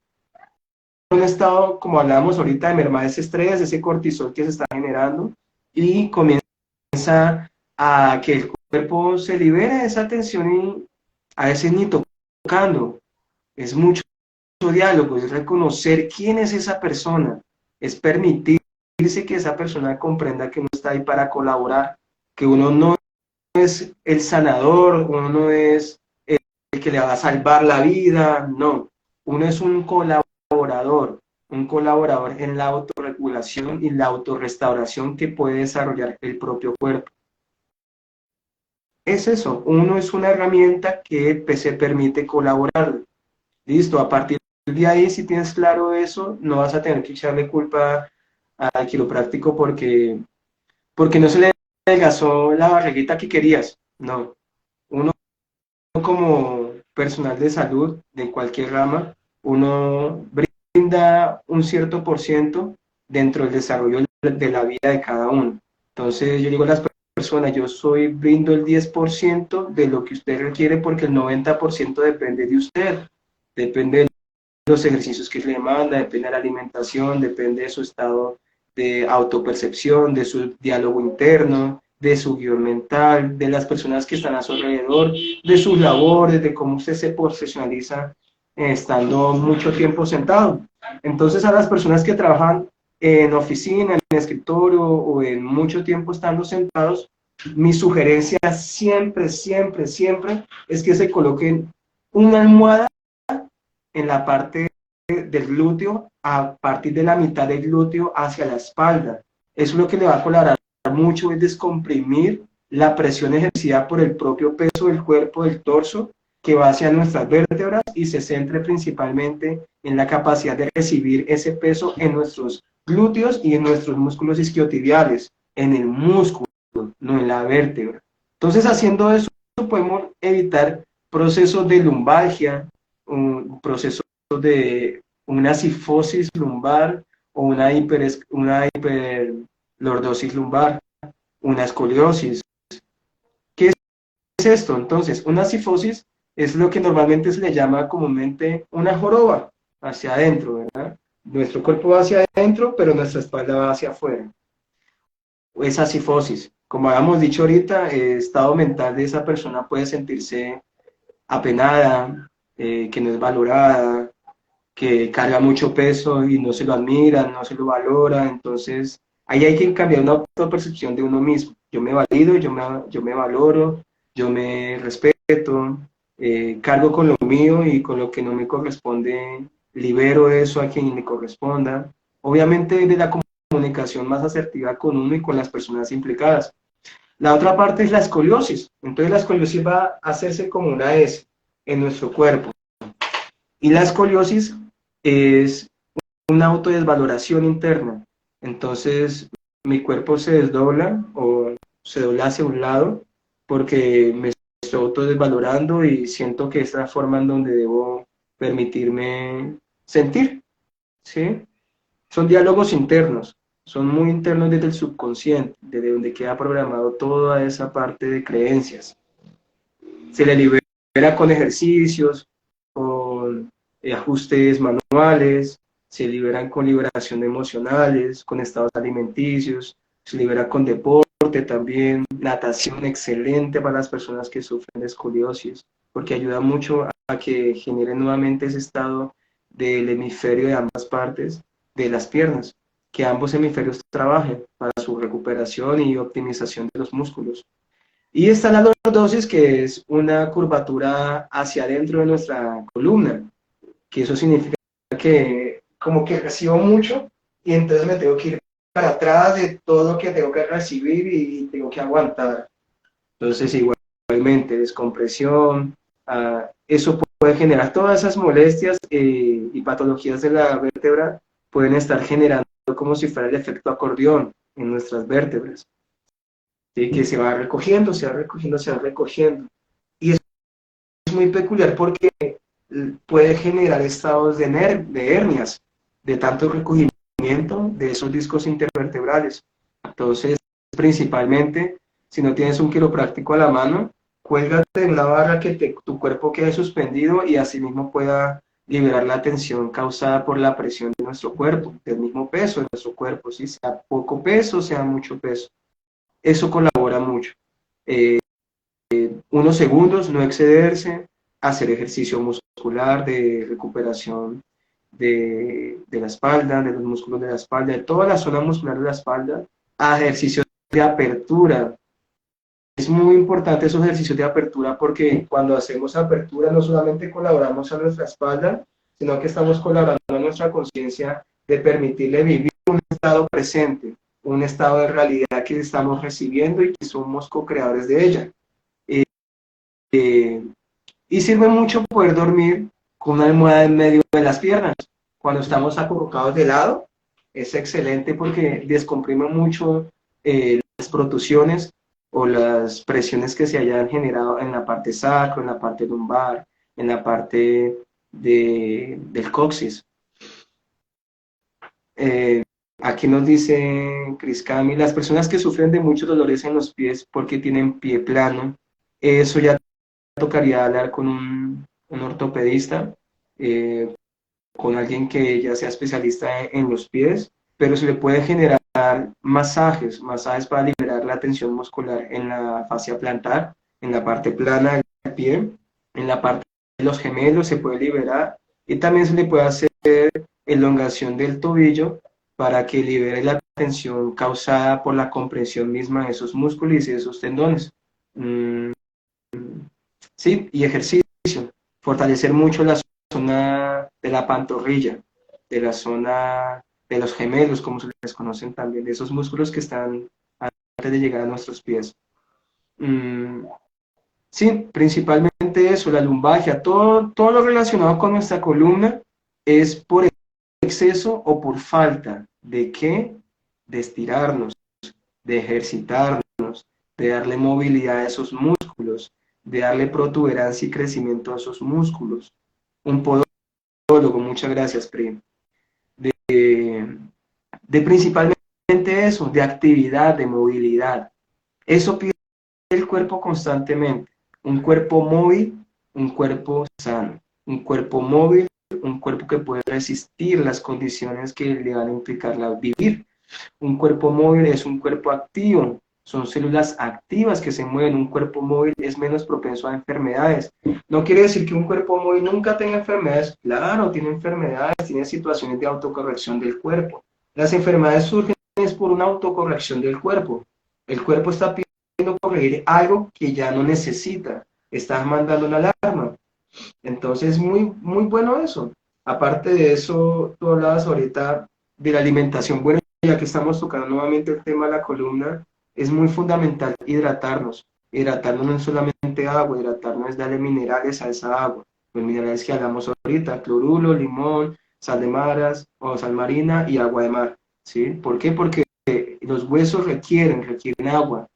Un estado, como hablábamos ahorita, de mermar ese estrés, ese cortisol que se está generando y comienza a que el cuerpo se libere de esa tensión y a veces ni tocando. Es mucho diálogo, es reconocer quién es esa persona, es permitirse que esa persona comprenda que uno está ahí para colaborar, que uno no es el sanador, uno no es el que le va a salvar la vida, no, uno es un colaborador en la autorregulación y la autorrestauración que puede desarrollar el propio cuerpo. Es eso, uno es una herramienta que se permite colaborar. Listo, a partir de ahí, si tienes claro eso, no vas a tener que echarle culpa al quiropráctico porque no se le adelgazó la barriguita que querías. No, uno como personal de salud de cualquier rama, uno brinda un cierto por ciento dentro del desarrollo de la vida de cada uno. Entonces yo digo a las personas, brindo el 10% de lo que usted requiere porque el 90% depende de usted, depende de los ejercicios que le manda, depende de la alimentación, depende de su estado de autopercepción, de su diálogo interno, de su guión mental, de las personas que están a su alrededor, de sus labores, de cómo usted se profesionaliza estando mucho tiempo sentado. Entonces a las personas que trabajan en oficina, en escritorio o en mucho tiempo estando sentados, mi sugerencia siempre, siempre, siempre es que se coloquen una almohada en la parte del glúteo, a partir de la mitad del glúteo hacia la espalda. Eso es lo que le va a colaborar mucho, es descomprimir la presión ejercida por el propio peso del cuerpo, del torso, que va hacia nuestras vértebras y se centre principalmente en la capacidad de recibir ese peso en nuestros glúteos y en nuestros músculos isquiotibiales, en el músculo, no en la vértebra. Entonces, haciendo eso, podemos evitar procesos de lumbalgia, un proceso de una cifosis lumbar o una hiperlordosis lumbar, una escoliosis. ¿Qué es esto? Entonces, una cifosis es lo que normalmente se le llama comúnmente una joroba hacia adentro, ¿verdad? Nuestro cuerpo va hacia adentro, pero nuestra espalda va hacia afuera. Esa cifosis. Como habíamos dicho ahorita, el estado mental de esa persona puede sentirse apenada, que no es valorada, que carga mucho peso y no se lo admira, no se lo valora. Entonces, ahí hay que cambiar una autopercepción de uno mismo. Yo me valido, yo me valoro, yo me respeto, cargo con lo mío y con lo que no me corresponde, libero eso a quien me corresponda. Obviamente de la comunicación más asertiva con uno y con las personas implicadas. La otra parte es la escoliosis. Entonces la escoliosis va a hacerse como una S en nuestro cuerpo. Y la escoliosis es una autodesvaloración interna. Entonces mi cuerpo se desdobla o se dobla hacia un lado porque me estoy autodesvalorando y siento que es la forma en donde debo permitirme sentir, ¿sí? Son diálogos internos, son muy internos desde el subconsciente, desde donde queda programado toda esa parte de creencias. Se le libera con ejercicios, con ajustes manuales, se liberan con liberación de emocionales, con estados alimenticios, se libera con deporte también, natación excelente para las personas que sufren de escoliosis, porque ayuda mucho a que genere nuevamente ese estado del hemisferio de ambas partes de las piernas, que ambos hemisferios trabajen para su recuperación y optimización de los músculos. Y está la lordosis, que es una curvatura hacia adentro de nuestra columna, que eso significa que como que recibo mucho y entonces me tengo que ir para atrás de todo lo que tengo que recibir y tengo que aguantar. Entonces igualmente descompresión, eso puede generar todas esas molestias y patologías de la vértebra pueden estar generando como si fuera el efecto acordeón en nuestras vértebras, ¿sí? Que se va recogiendo, se va recogiendo, se va recogiendo. Y es muy peculiar porque puede generar estados de hernias, de tanto recogimiento de esos discos intervertebrales. Entonces, principalmente, si no tienes un quiropráctico a la mano, cuélgate en la barra que tu cuerpo quede suspendido y asimismo pueda liberar la tensión causada por la presión de nuestro cuerpo, del mismo peso de nuestro cuerpo, ¿sí? Sea poco peso, sea mucho peso. Eso colabora mucho. Unos segundos, no excederse, hacer ejercicio muscular de recuperación de la espalda, de los músculos de la espalda, de toda la zona muscular de la espalda, a ejercicios de apertura. Es muy importante esos ejercicios de apertura porque cuando hacemos apertura no solamente colaboramos a nuestra espalda, sino que estamos colaborando a nuestra conciencia de permitirle vivir un estado presente, un estado de realidad que estamos recibiendo y que somos co-creadores de ella. Y sirve mucho poder dormir con una almohada en medio de las piernas. Cuando estamos acurrucados de lado, es excelente porque descomprime mucho las protusiones o las presiones que se hayan generado en la parte sacro, en la parte lumbar, en la parte del coxis. Aquí nos dice Chris Cami, las personas que sufren de muchos dolores en los pies porque tienen pie plano, eso ya tocaría hablar con un ortopedista, con alguien que ya sea especialista en los pies, pero se le puede generar masajes para liberar la tensión muscular en la fascia plantar, en la parte plana del pie, en la parte de los gemelos se puede liberar y también se le puede hacer elongación del tobillo para que libere la tensión causada por la compresión misma de esos músculos y de esos tendones. Sí, y ejercicio, fortalecer mucho la zona de la pantorrilla, de la zona de los gemelos, como se les conocen también, de esos músculos que están antes de llegar a nuestros pies. Sí, principalmente eso, la lumbalgia, todo lo relacionado con nuestra columna es por exceso o por falta de qué, de estirarnos, de ejercitarnos, de darle movilidad a esos músculos, de darle protuberancia y crecimiento a esos músculos. Un podólogo, muchas gracias, Pri. De principalmente eso, de actividad, de movilidad. Eso pide el cuerpo constantemente. Un cuerpo móvil, un cuerpo sano. Un cuerpo móvil, un cuerpo que puede resistir las condiciones que le van a implicar vivir. Un cuerpo móvil es un cuerpo activo, son células activas que se mueven. Un cuerpo móvil es menos propenso a enfermedades. No quiere decir que un cuerpo móvil nunca tenga enfermedades. Claro, tiene enfermedades, tiene situaciones de autocorrección del cuerpo. Las enfermedades surgen es por una autocorrección del cuerpo. El cuerpo está pidiendo corregir algo que ya no necesita. Está mandando una alarma. Entonces, muy bueno eso. Aparte de eso, tú hablabas ahorita de la alimentación. Bueno, ya que estamos tocando nuevamente el tema de la columna, es muy fundamental hidratarnos. Hidratarnos no es solamente agua, hidratarnos es darle minerales a esa agua. Los minerales que hablamos ahorita, cloruro, limón, sal de maras o sal marina y agua de mar. ¿Sí? ¿Por qué? Porque los huesos requieren agua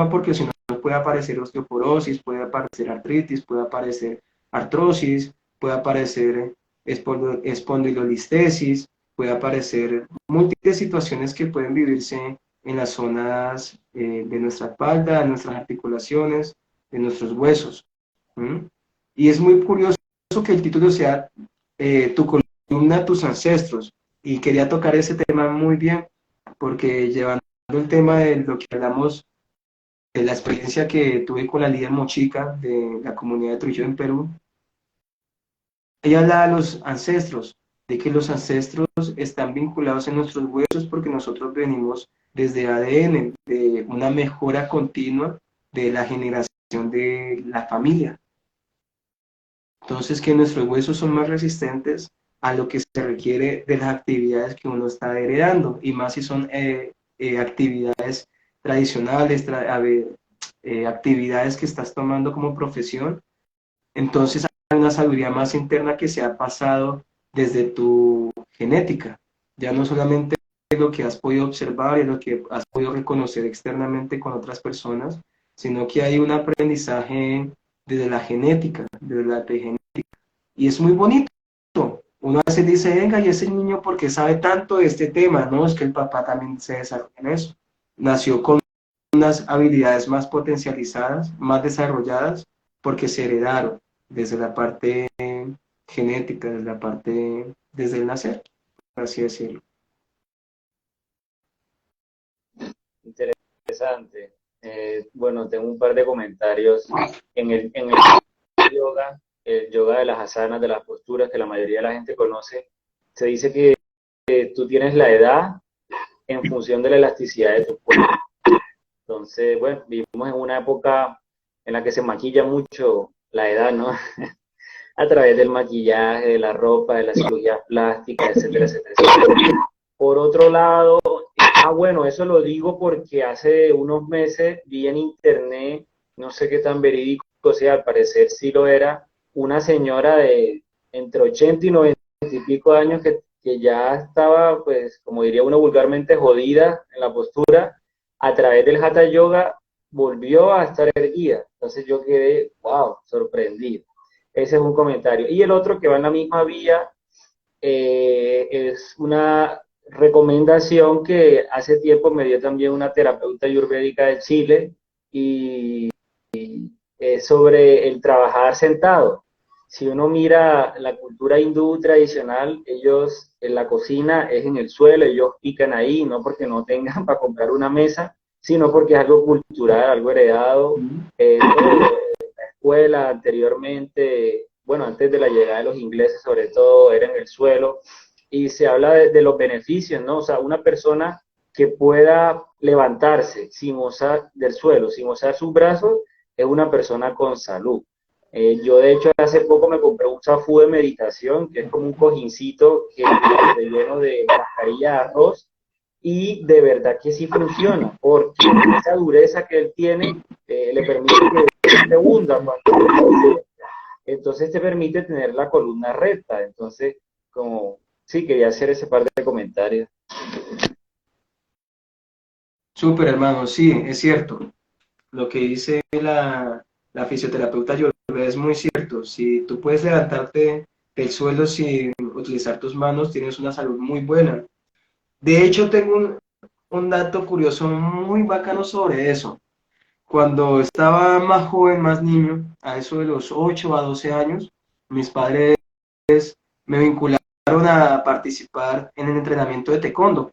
porque si no puede aparecer osteoporosis, puede aparecer artritis, puede aparecer artrosis, puede aparecer espondilolistesis, puede aparecer múltiples situaciones que pueden vivirse en las zonas de nuestra espalda, de nuestras articulaciones, de nuestros huesos. ¿Mm? Y es muy curioso que el título sea Tu columna, tus ancestros. Y quería tocar ese tema muy bien, porque llevando el tema de lo que hablamos, de la experiencia que tuve con la líder mochica de la comunidad de Trujillo en Perú, ella habla de los ancestros, de que los ancestros están vinculados en nuestros huesos porque nosotros venimos desde ADN, de una mejora continua de la generación de la familia. Entonces, que nuestros huesos son más resistentes a lo que se requiere de las actividades que uno está heredando, y más si son actividades tradicionales, actividades que estás tomando como profesión. Entonces hay una sabiduría más interna que se ha pasado desde tu genética, ya no solamente lo que has podido observar y lo que has podido reconocer externamente con otras personas, sino que hay un aprendizaje desde la genética, desde la epigenética, y es muy bonito. Uno a veces dice, venga, y ese niño, ¿por qué sabe tanto de este tema? No, es que el papá también se desarrolla en eso. Nació con unas habilidades más potencializadas, más desarrolladas, porque se heredaron desde la parte genética, desde el nacer, por así decirlo. Interesante. Bueno, tengo un par de comentarios. En el yoga de las asanas, de las posturas que la mayoría de la gente conoce, se dice que tú tienes la edad en función de la elasticidad de tu cuerpo. Entonces, bueno, vivimos en una época en la que se maquilla mucho la edad, ¿no? A través del maquillaje, de la ropa, de la cirugía plástica, etcétera, etcétera, etcétera. Por otro lado, bueno, eso lo digo porque hace unos meses vi en internet, no sé qué tan verídico sea, al parecer sí lo era, una señora de entre 80 y 90 y pico de años que ya estaba, pues, como diría uno vulgarmente, jodida en la postura. A través del Hatha Yoga volvió a estar erguida. Entonces yo quedé, wow, sorprendido. Ese es un comentario. Y el otro que va en la misma vía es una recomendación que hace tiempo me dio también una terapeuta ayurvédica de Chile, y es sobre el trabajar sentado. Si uno mira la cultura hindú tradicional, ellos en la cocina es en el suelo, ellos pican ahí, no porque no tengan para comprar una mesa, sino porque es algo cultural, algo heredado. La escuela anteriormente, bueno, antes de la llegada de los ingleses sobre todo, era en el suelo, y se habla de los beneficios, ¿no? O sea, una persona que pueda levantarse sin usar del suelo, sin usar sus brazos, es una persona con salud. Yo de hecho hace poco me compré un zafú de meditación, que es como un cojincito que es lleno de mascarilla de arroz, y de verdad que sí funciona, porque esa dureza que él tiene le permite que se hunda cuando entonces te permite tener la columna recta. Entonces, como sí, quería hacer ese par de comentarios. Súper, hermano, sí, es cierto. Lo que dice la fisioterapeuta Yolanda es muy cierto. Si tú puedes levantarte del suelo sin utilizar tus manos, tienes una salud muy buena. De hecho, tengo un dato curioso muy bacano sobre eso. Cuando estaba más joven, más niño, a eso de los 8 a 12 años, mis padres me vincularon a participar en el entrenamiento de taekwondo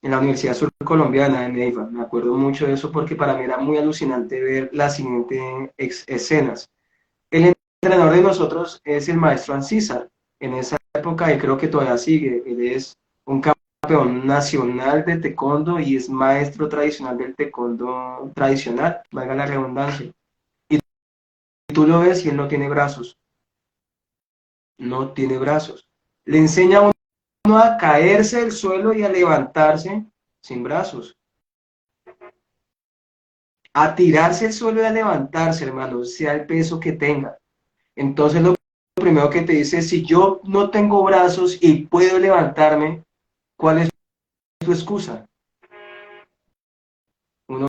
en la Universidad Surcolombiana de Neiva. Me acuerdo mucho de eso porque para mí era muy alucinante ver las siguientes escenas. El entrenador de nosotros es el maestro Ancísar. En esa época, y creo que todavía sigue, él es un campeón nacional de taekwondo y es maestro tradicional del taekwondo tradicional, valga la redundancia. Y tú lo ves y él no tiene brazos, no tiene brazos. Le enseña a uno a caerse del suelo y a levantarse sin brazos. A tirarse al suelo y a levantarse, hermano, sea el peso que tenga. Entonces lo primero que te dice es, si yo no tengo brazos y puedo levantarme, ¿cuál es tu excusa? Uno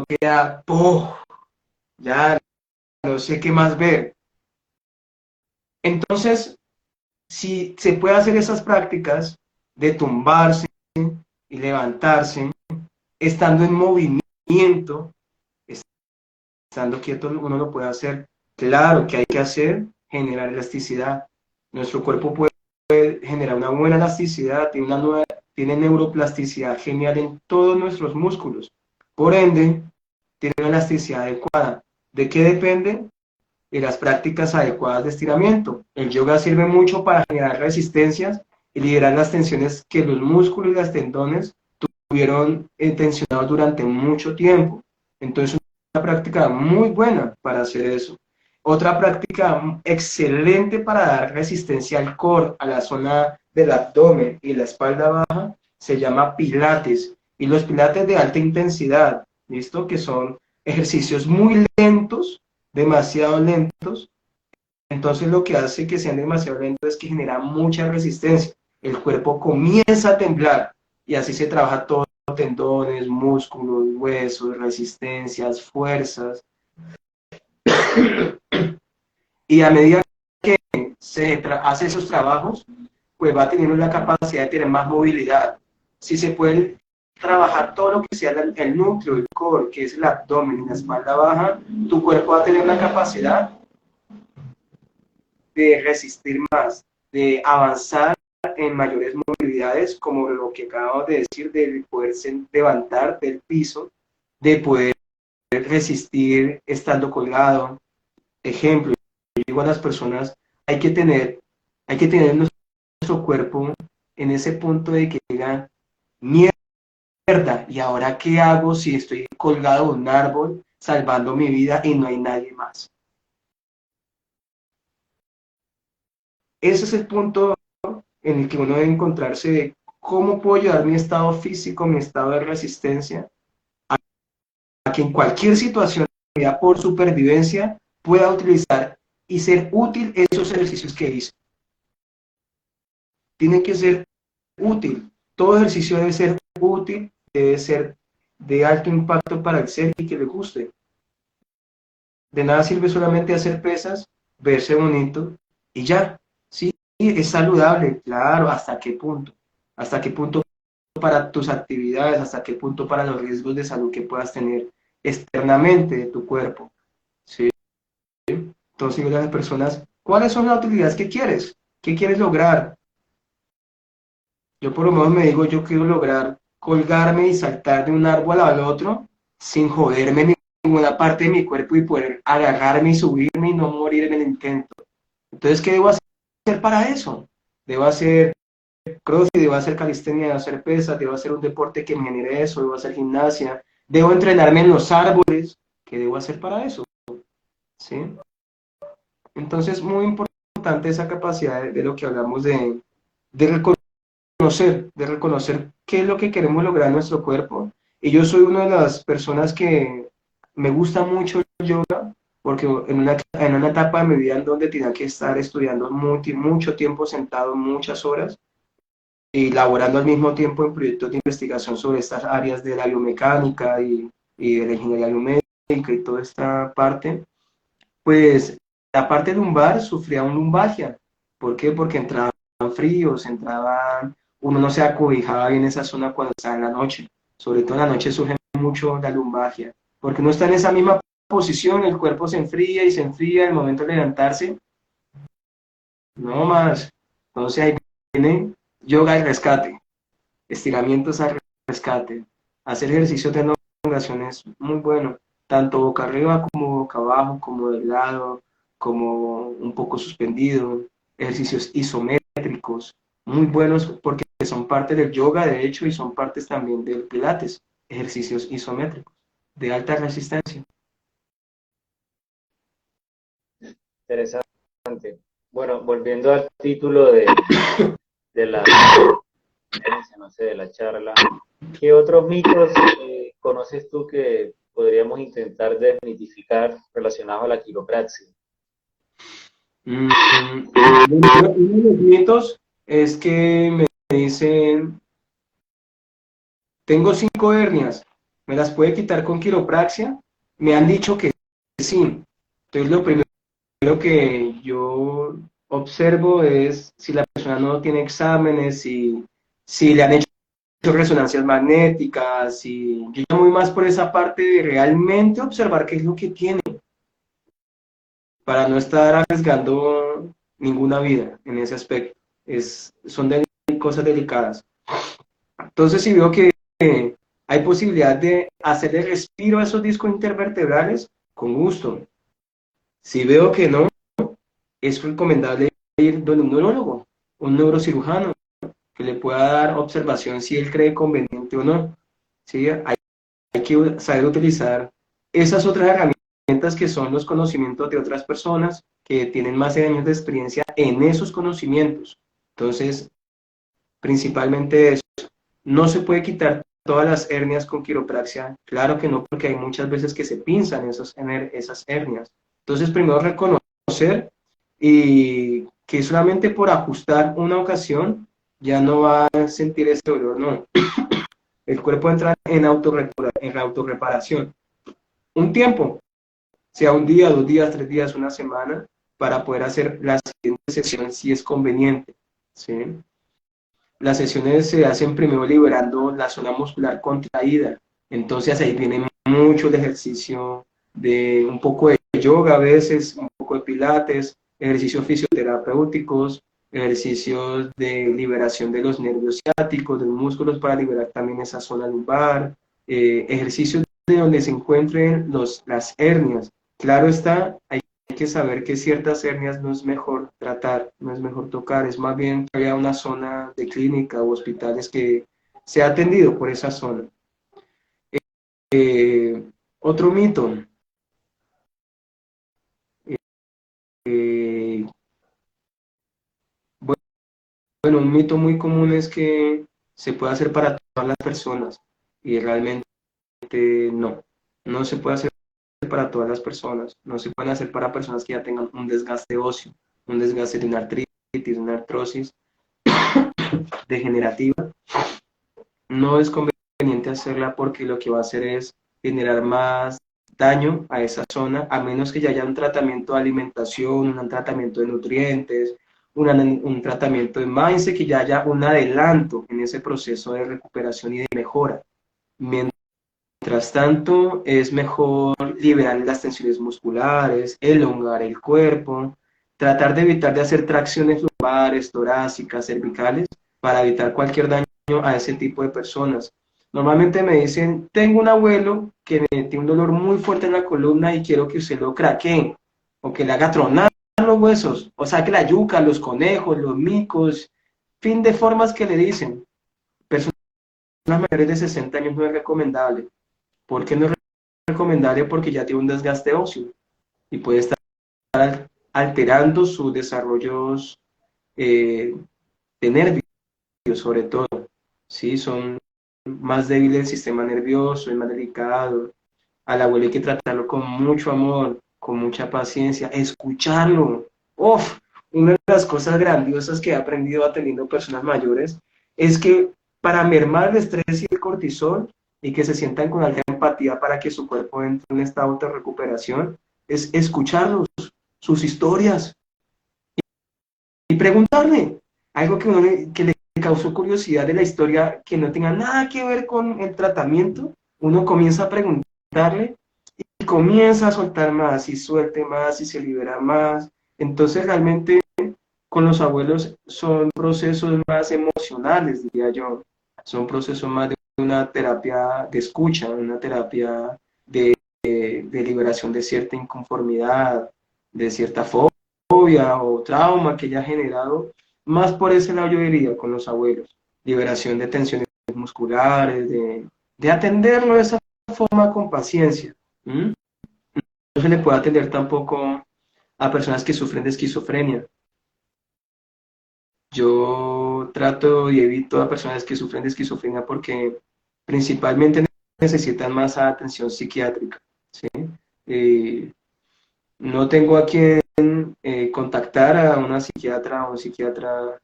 queda, ¡oh! Ya no sé qué más ver. Entonces, si se puede hacer esas prácticas de tumbarse y levantarse, estando en movimiento, estando quieto, uno lo puede hacer. Claro que hay que hacer, generar elasticidad. Nuestro cuerpo puede generar una buena elasticidad, tiene neuroplasticidad genial en todos nuestros músculos. Por ende, tiene una elasticidad adecuada. ¿De qué depende? De las prácticas adecuadas de estiramiento. El yoga sirve mucho para generar resistencias y liberar las tensiones que los músculos y las tendones tuvieron tensionados durante mucho tiempo. Entonces, una práctica muy buena para hacer eso. Otra práctica excelente para dar resistencia al core, a la zona del abdomen y la espalda baja, se llama pilates. Y los pilates de alta intensidad, ¿listo? Que son ejercicios muy lentos, demasiado lentos. Entonces lo que hace que sean demasiado lentos es que genera mucha resistencia. El cuerpo comienza a temblar y así se trabaja todo, tendones, músculos, huesos, resistencias, fuerzas. Y a medida que se hace esos trabajos, pues va teniendo la capacidad de tener más movilidad. Si se puede trabajar todo lo que sea el núcleo, el core, que es el abdomen y la espalda baja, tu cuerpo va a tener la capacidad de resistir más, de avanzar en mayores movilidades, como lo que acabo de decir, de poderse levantar del piso, de poder resistir estando colgado. Ejemplo, yo digo a las personas, hay que tener nuestro cuerpo en ese punto de que digan, mierda, ¿y ahora qué hago si estoy colgado de un árbol salvando mi vida y no hay nadie más? Ese es el punto en el que uno debe encontrarse de cómo puedo llevar mi estado físico, mi estado de resistencia, a que en cualquier situación, ya por supervivencia, pueda utilizar y ser útil esos ejercicios que hice. Tiene que ser útil. Todo ejercicio debe ser útil, debe ser de alto impacto para el ser y que le guste. De nada sirve solamente hacer pesas, verse bonito y ya. Sí, es saludable, claro, ¿hasta qué punto? ¿Hasta qué punto para tus actividades? ¿Hasta qué punto para los riesgos de salud que puedas tener externamente de tu cuerpo? ¿Sí? Entonces, digo a las personas, ¿cuáles son las utilidades que quieres? ¿Qué quieres lograr? Yo por lo menos me digo, yo quiero lograr colgarme y saltar de un árbol al otro sin joderme en ninguna parte de mi cuerpo y poder agarrarme y subirme y no morir en el intento. Entonces, ¿qué debo hacer para eso? Debo hacer crossfit, debo hacer calistenia, debo hacer pesas, debo hacer un deporte que me genere eso, debo hacer gimnasia, debo entrenarme en los árboles. ¿Qué debo hacer para eso? ¿Sí? Entonces, muy importante esa capacidad de lo que hablamos de de reconocer qué es lo que queremos lograr en nuestro cuerpo. Y yo soy una de las personas que me gusta mucho el yoga, porque en una etapa de mi vida en donde tenía que estar estudiando mucho tiempo sentado, muchas horas, y laborando al mismo tiempo en proyectos de investigación sobre estas áreas de la biomecánica y de la ingeniería biomédica y toda esta parte, pues la parte lumbar sufría un lumbalgia. ¿Por qué? Porque entraban fríos, uno no se acobijaba bien en esa zona cuando está en la noche. Sobre todo en la noche surge mucho la lumbalgia, porque uno está en esa misma posición, el cuerpo se enfría y se enfría, al momento de levantarse, no más. Entonces ahí viene yoga y rescate, estiramientos al rescate, hacer ejercicios de elongación es muy bueno, tanto boca arriba como boca abajo, como de lado, como un poco suspendido, ejercicios isométricos, muy buenos porque son parte del yoga de hecho y son partes también del pilates, ejercicios isométricos de alta resistencia. Interesante. Bueno, volviendo al título de la conferencia, no sé, de la charla, ¿qué otros mitos conoces tú que podríamos intentar desmitificar relacionados a la quiropraxia? Uno de los mitos es que me dicen, tengo 5 hernias, ¿me las puede quitar con quiropraxia? Me han dicho que sí. Entonces lo primero que yo observo es si la persona no tiene exámenes, si le han hecho resonancias magnéticas, y yo voy más por esa parte de realmente observar qué es lo que tiene, para no estar arriesgando ninguna vida en ese aspecto. Son cosas delicadas. Entonces, si veo que hay posibilidad de hacerle respiro a esos discos intervertebrales, con gusto. Si veo que no, es recomendable ir donde un neurólogo, un neurocirujano, que le pueda dar observación si él cree conveniente o no. ¿Sí? Hay que saber utilizar esas otras herramientas que son los conocimientos de otras personas que tienen más de años de experiencia en esos conocimientos. Entonces, principalmente eso. No se puede quitar todas las hernias con quiropraxia. Claro que no, porque hay muchas veces que se pinzan esas hernias. Entonces, primero reconocer y que solamente por ajustar una ocasión ya no va a sentir ese dolor, no. El cuerpo entra en autorreparación. Un tiempo, sea un día, 2 días, 3 días, una semana, para poder hacer la siguiente sesión si es conveniente. ¿Sí? Las sesiones se hacen primero liberando la zona muscular contraída. Entonces ahí viene mucho el ejercicio de un poco de yoga a veces, un poco de pilates, ejercicios fisioterapéuticos, ejercicios de liberación de los nervios ciáticos, de los músculos para liberar también esa zona lumbar, ejercicios de donde se encuentren las hernias. Claro está, hay que saber que ciertas hernias no es mejor tratar, no es mejor tocar, es más bien que haya una zona de clínica o hospitales que sea atendido por esa zona. Otro mito, eh, bueno, un mito muy común es que se puede hacer para todas las personas y realmente no, no se puede hacer para todas las personas, no se pueden hacer para personas que ya tengan un desgaste óseo, un desgaste de una artritis, una artrosis degenerativa. No es conveniente hacerla porque lo que va a hacer es generar más daño a esa zona, a menos que ya haya un tratamiento de alimentación, un tratamiento de nutrientes, un tratamiento de mindset, que ya haya un adelanto en ese proceso de recuperación y de mejora. Mientras tanto, es mejor liberar las tensiones musculares, elongar el cuerpo, tratar de evitar de hacer tracciones lumbares, torácicas, cervicales, para evitar cualquier daño a ese tipo de personas. Normalmente me dicen, tengo un abuelo que me tiene un dolor muy fuerte en la columna y quiero que usted lo craquee o que le haga tronar los huesos, o saque la yuca, los conejos, los micos, fin de formas que le dicen. Personas mayores de 60 años no es recomendable. ¿Por qué no es recomendable? Porque ya tiene un desgaste óseo y puede estar alterando sus desarrollos de nervios, sobre todo. ¿Sí? Son más débiles el sistema nervioso, es más delicado. Al abuelo hay que tratarlo con mucho amor, con mucha paciencia, escucharlo. Uf, una de las cosas grandiosas que he aprendido atendiendo personas mayores es que para mermar el estrés y el cortisol y que se sientan con alta empatía para que su cuerpo entre en un estado de recuperación, es escucharlos, sus historias y preguntarle algo que le causó curiosidad de la historia que no tenga nada que ver con el tratamiento. Uno comienza a preguntarle y comienza a soltar más y suelte más y se libera más. Entonces realmente con los abuelos son procesos más emocionales, diría yo. Son procesos más de una terapia de escucha, una terapia de liberación de cierta inconformidad, de cierta fobia o trauma que haya generado. Más por ese lado yo diría con los abuelos. Liberación de tensiones musculares, de atenderlo de esa forma con paciencia. ¿Mm? No se le puede atender tampoco a personas que sufren de esquizofrenia. Yo trato y evito a personas que sufren de esquizofrenia porque principalmente necesitan más atención psiquiátrica, ¿sí? Eh, no tengo a quien contactar a una psiquiatra o un psiquiatra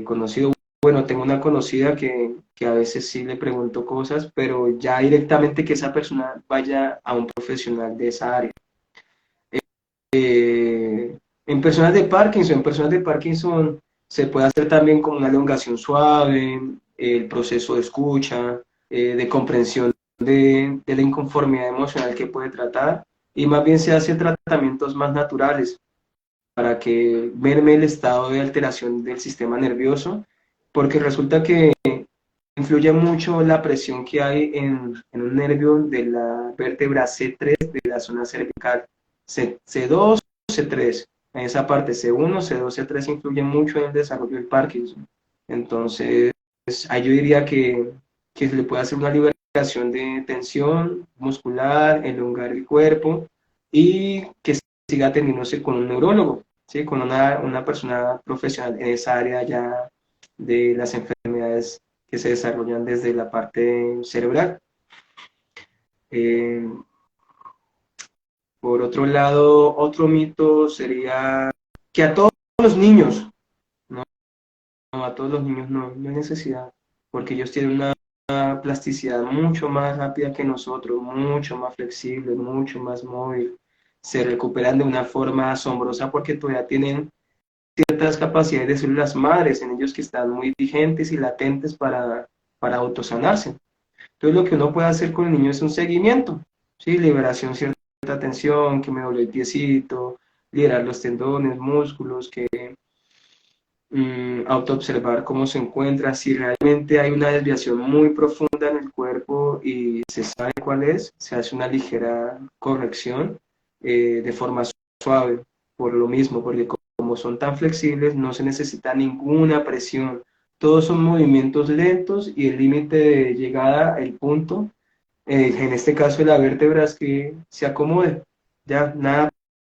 conocido. Bueno, tengo una conocida que a veces sí le pregunto cosas, pero ya directamente que esa persona vaya a un profesional de esa área. En personas de Parkinson se puede hacer también como una elongación suave, el proceso de escucha, de comprensión de la inconformidad emocional que puede tratar, y más bien se hace tratamientos más naturales para que merme el estado de alteración del sistema nervioso, porque resulta que influye mucho la presión que hay en un nervio de la vértebra C3 de la zona cervical, C2, C3, en esa parte C1, C2, C3 influye mucho en el desarrollo del Parkinson. Entonces, ahí yo diría que se le puede hacer una liberación de tensión muscular, elongar el cuerpo y que siga atendiéndose con un neurólogo, ¿sí? Con una persona profesional en esa área ya de las enfermedades que se desarrollan desde la parte cerebral. Eh, por otro lado, otro mito sería que a todos los niños, no, no a todos los niños no hay necesidad, porque ellos tienen una plasticidad mucho más rápida que nosotros, mucho más flexible, mucho más móvil, se recuperan de una forma asombrosa porque todavía tienen ciertas capacidades de células madres en ellos que están muy vigentes y latentes para autosanarse. Entonces lo que uno puede hacer con el niño es un seguimiento, ¿sí? Liberación, cierta tensión, que me doble el piecito, liberar los tendones, músculos, que autoobservar cómo se encuentra, si realmente hay una desviación muy profunda en el cuerpo y se sabe cuál es, se hace una ligera corrección de forma suave, por lo mismo, porque como son tan flexibles, no se necesita ninguna presión. Todos son movimientos lentos y el límite de llegada, el punto, en este caso de la vértebra, es que se acomode, ya nada de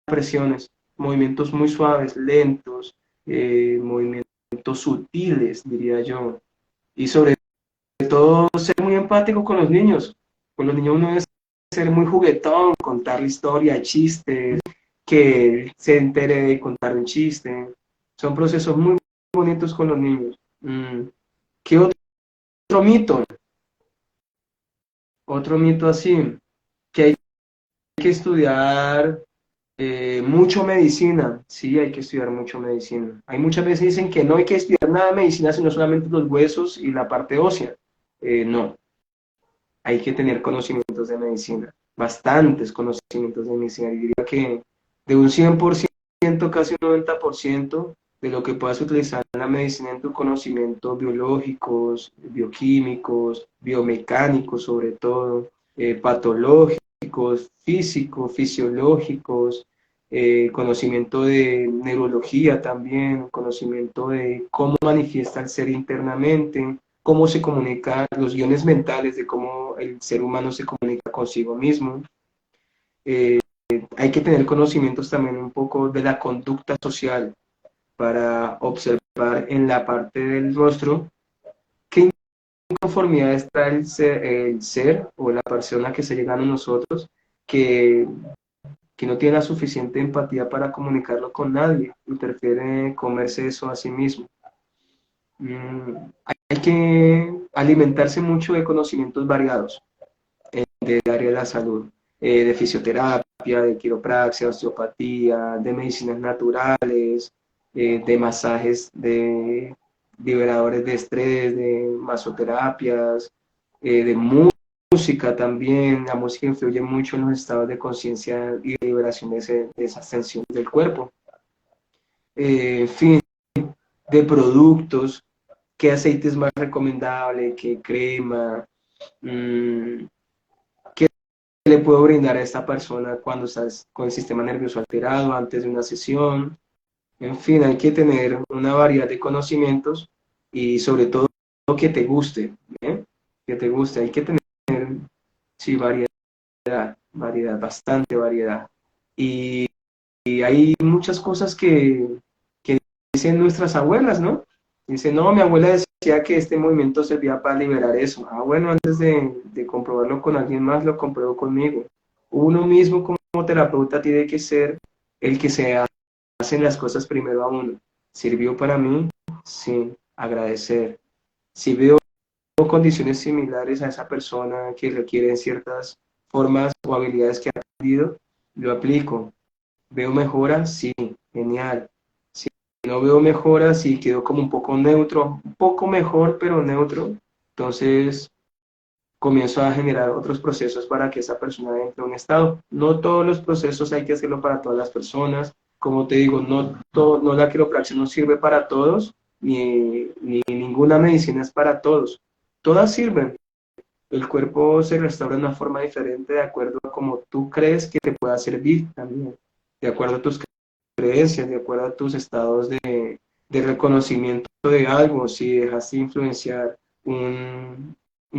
presiones, movimientos muy suaves, lentos, movimientos sutiles, diría yo, y sobre todo ser muy empático con los niños. Con los niños uno debe ser muy juguetón, contar la historia, chistes, que él se entere de contar un chiste. Son procesos muy bonitos con los niños. ¿Qué otro mito? Otro mito así, que hay que estudiar mucho medicina. Sí, hay que estudiar mucho medicina. Hay muchas veces dicen que no hay que estudiar nada de medicina, sino solamente los huesos y la parte ósea. No, hay que tener conocimientos de medicina, bastantes conocimientos de medicina. Yo diría que de un 100%, casi un 90% de lo que puedas utilizar en la medicina en tu conocimiento biológicos, bioquímicos, biomecánicos sobre todo, patológicos, físicos, fisiológicos, conocimiento de neurología también, conocimiento de cómo manifiesta el ser internamente, cómo se comunican los guiones mentales de cómo el ser humano se comunica consigo mismo. Hay que tener conocimientos también un poco de la conducta social para observar en la parte del rostro qué inconformidad está el ser o la persona que se llega a nosotros que no tiene la suficiente empatía para comunicarlo con nadie y prefiere comerse eso a sí mismo. Hay que alimentarse mucho de conocimientos variados del área de la salud, de fisioterapia, de quiropraxia, osteopatía, de medicinas naturales, de masajes, de liberadores de estrés, de masoterapias, de música también. La música influye mucho en los estados de conciencia y de liberación de esas tensiones del cuerpo. En fin, de productos, qué aceite es más recomendable, qué crema, mm, qué le puedo brindar a esta persona cuando estás con el sistema nervioso alterado antes de una sesión. En fin, hay que tener una variedad de conocimientos y sobre todo que te guste, ¿eh? Que te guste, hay que tener, sí, variedad, bastante variedad. Y hay muchas cosas que dicen nuestras abuelas, ¿no? Dicen, no, mi abuela decía que este movimiento servía para liberar eso. Ah, bueno, antes de comprobarlo con alguien más, lo compruebo conmigo. Uno mismo como terapeuta tiene que ser el que se hacen las cosas primero a uno. ¿Sirvió para mí? Sí, agradecer. Si veo condiciones similares a esa persona que requieren ciertas formas o habilidades que ha aprendido, lo aplico. ¿Veo mejoras? Sí, genial. Si no veo mejoras y quedo como un poco neutro, un poco mejor, pero neutro, entonces comienzo a generar otros procesos para que esa persona entre a un estado. No todos los procesos hay que hacerlo para todas las personas. Como te digo, no la quiropraxia no sirve para todos, ni ninguna medicina es para todos. Todas sirven. El cuerpo se restaura de una forma diferente de acuerdo a cómo tú crees que te pueda servir también, de acuerdo a tus creencias, de acuerdo a tus estados de reconocimiento de algo, si dejaste influenciar un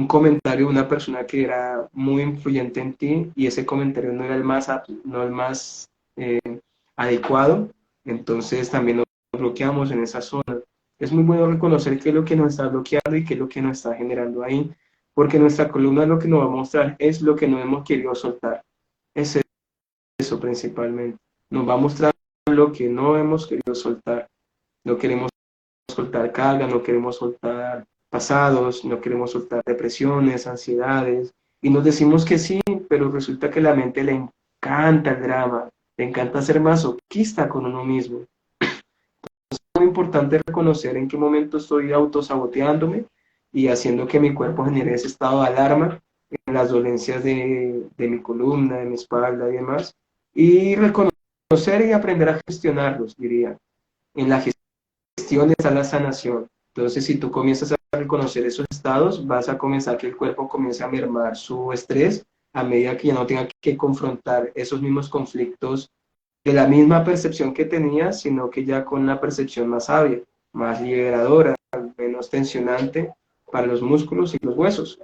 comentario de una persona que era muy influyente en ti y ese comentario no era el más, no el más adecuado, entonces también nos bloqueamos en esa zona. Es muy bueno reconocer qué es lo que nos está bloqueando y qué es lo que nos está generando ahí, porque nuestra columna lo que nos va a mostrar es lo que no hemos querido soltar. Es eso principalmente. Nos va a mostrar lo que no hemos querido soltar. No queremos soltar carga, no queremos soltar pasados, no queremos soltar depresiones, ansiedades. Y nos decimos que sí, pero resulta que la mente le encanta el drama, le encanta ser masoquista con uno mismo. Es muy importante reconocer en qué momento estoy autosaboteándome y haciendo que mi cuerpo genere ese estado de alarma en las dolencias de mi columna, de mi espalda y demás. Y reconocer y aprender a gestionarlos, diría. En la gestión está la sanación. Entonces, si tú comienzas a reconocer esos estados, vas a comenzar que el cuerpo comience a mermar su estrés a medida que ya no tenga que confrontar esos mismos conflictos de la misma percepción que tenía, sino que ya con una percepción más sabia, más liberadora, menos tensionante para los músculos y los huesos.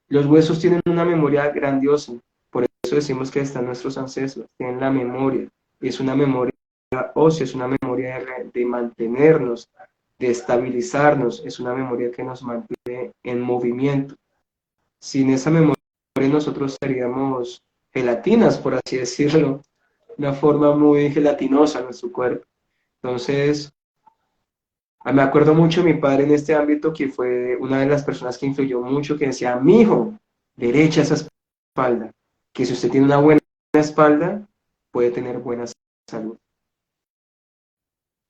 Los huesos tienen una memoria grandiosa, por eso decimos que están nuestros ancestros, tienen la memoria, y es una memoria ósea, es una memoria de mantenernos, de estabilizarnos, es una memoria que nos mantiene en movimiento. Sin esa memoria nosotros seríamos gelatinas, por así decirlo, una forma muy gelatinosa en nuestro cuerpo. Entonces, me acuerdo mucho de mi padre en este ámbito, que fue una de las personas que influyó mucho, que decía, mijo, derecha esa espalda, que si usted tiene una buena espalda, puede tener buena salud.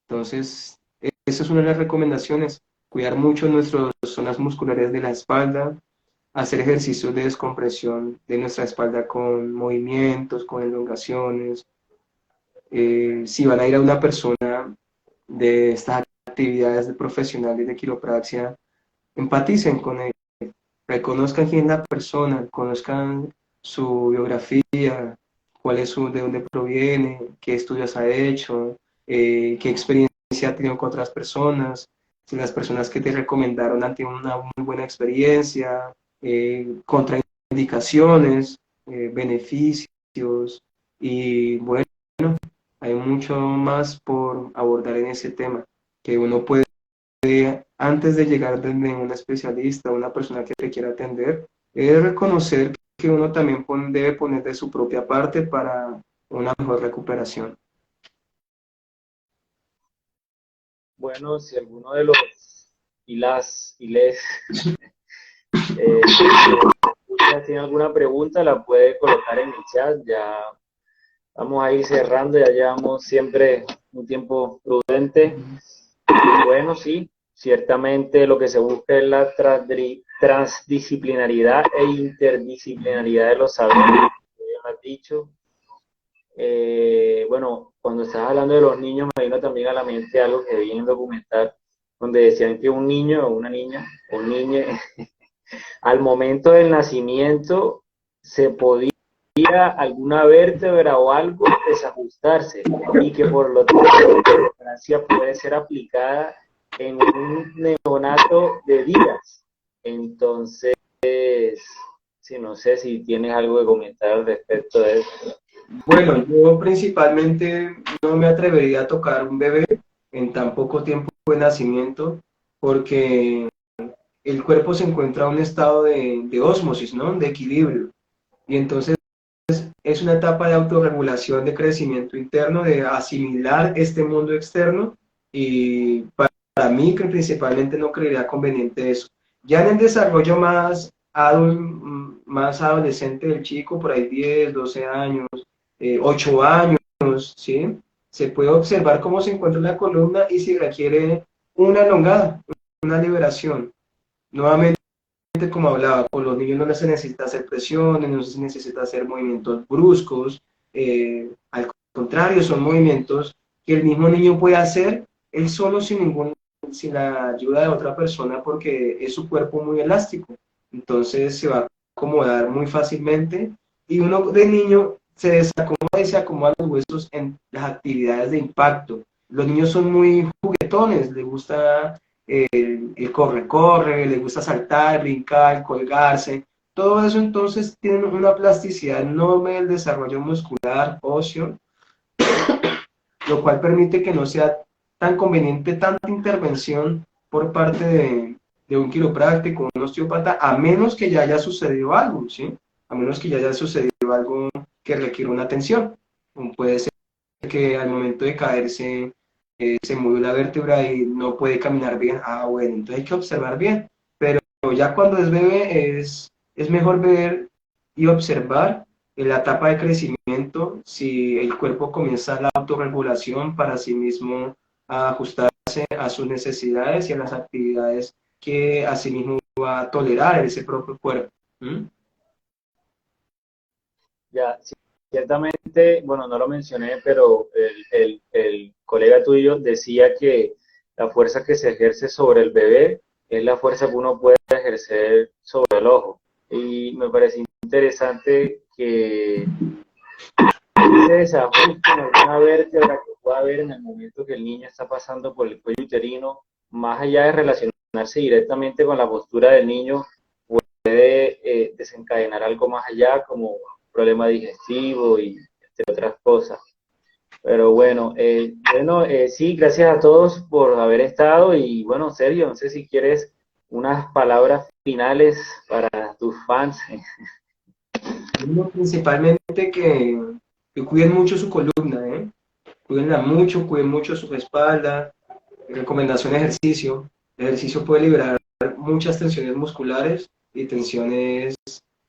Entonces, esa es una de las recomendaciones, cuidar mucho nuestras zonas musculares de la espalda, hacer ejercicios de descompresión de nuestra espalda con movimientos, con elongaciones. Si van a ir a una persona de estas actividades de profesionales de quiropraxia, empaticen con él, reconozcan quién es la persona, conozcan su biografía, de dónde proviene, qué estudios ha hecho, qué experiencia ha tenido con otras personas, si las personas que te recomendaron han tenido una muy buena experiencia, contraindicaciones, beneficios, y bueno, hay mucho más por abordar en ese tema, que uno puede, antes de llegar desde un especialista, una persona que te quiera atender, es reconocer que uno también debe poner de su propia parte para una mejor recuperación. Bueno, si alguno de los y les tiene alguna pregunta, la puede colocar en el chat. Ya vamos a ir cerrando, ya llevamos siempre un tiempo prudente. Y bueno, sí, ciertamente lo que se busca es la transdisciplinaridad e interdisciplinaridad de los saberes, como ya has dicho. Bueno, cuando estás hablando de los niños, me vino también a la mente algo que vi en el documental, donde decían que un niño o una niña o niña al momento del nacimiento se podía alguna vértebra o algo desajustarse y que por lo tanto la eutanasia puede ser aplicada en un neonato de días. Entonces, sí, no sé si tienes algo que comentar al respecto de eso. Bueno, yo principalmente no me atrevería a tocar un bebé en tan poco tiempo de nacimiento porque el cuerpo se encuentra en un estado de ósmosis, ¿no? De equilibrio. Y entonces es una etapa de autorregulación, de crecimiento interno, de asimilar este mundo externo y para mí que principalmente no creería conveniente eso. Ya en el desarrollo más adolescente del chico, por ahí 10, 12 años, 8 años, ¿sí? Se puede observar cómo se encuentra la columna y si requiere una elongada, una liberación. Nuevamente, como hablaba, con los niños no se necesita hacer presiones, no se necesita hacer movimientos bruscos, al contrario, son movimientos que el mismo niño puede hacer él solo sin la ayuda de otra persona porque es su cuerpo muy elástico, entonces se va a acomodar muy fácilmente y uno de niño se desacomoda y se acomoda los huesos en las actividades de impacto. Los niños son muy juguetones, les gusta el corre, le gusta saltar, brincar, colgarse, todo eso entonces tiene una plasticidad enorme del desarrollo muscular, óseo, lo cual permite que no sea tan conveniente tanta intervención por parte de un quiropráctico, un osteópata, a menos que ya haya sucedido algo, ¿sí? A menos que ya haya sucedido algo que requiera una atención. Puede ser que al momento de caerse se mueve la vértebra y no puede caminar bien. Ah, bueno, entonces hay que observar bien. Pero ya cuando es bebé es mejor ver y observar en la etapa de crecimiento si el cuerpo comienza la autorregulación para sí mismo a ajustarse a sus necesidades y a las actividades que a sí mismo va a tolerar ese propio cuerpo. ¿Mm? Ya, sí, ciertamente, bueno, no lo mencioné, pero el colega tuyo decía que la fuerza que se ejerce sobre el bebé es la fuerza que uno puede ejercer sobre el ojo. Y me parece interesante que ese desajuste en alguna vértebra que pueda haber en el momento que el niño está pasando por el cuello uterino, más allá de relacionarse directamente con la postura del niño, puede desencadenar algo más allá, como un problema digestivo y entre otras cosas. Pero bueno, sí, gracias a todos por haber estado y bueno, Sergio, no sé si quieres unas palabras finales para tus fans. Principalmente que cuiden mucho su columna, ¿eh? Cuiden mucho su espalda. Recomendación de ejercicio. El ejercicio puede liberar muchas tensiones musculares y tensiones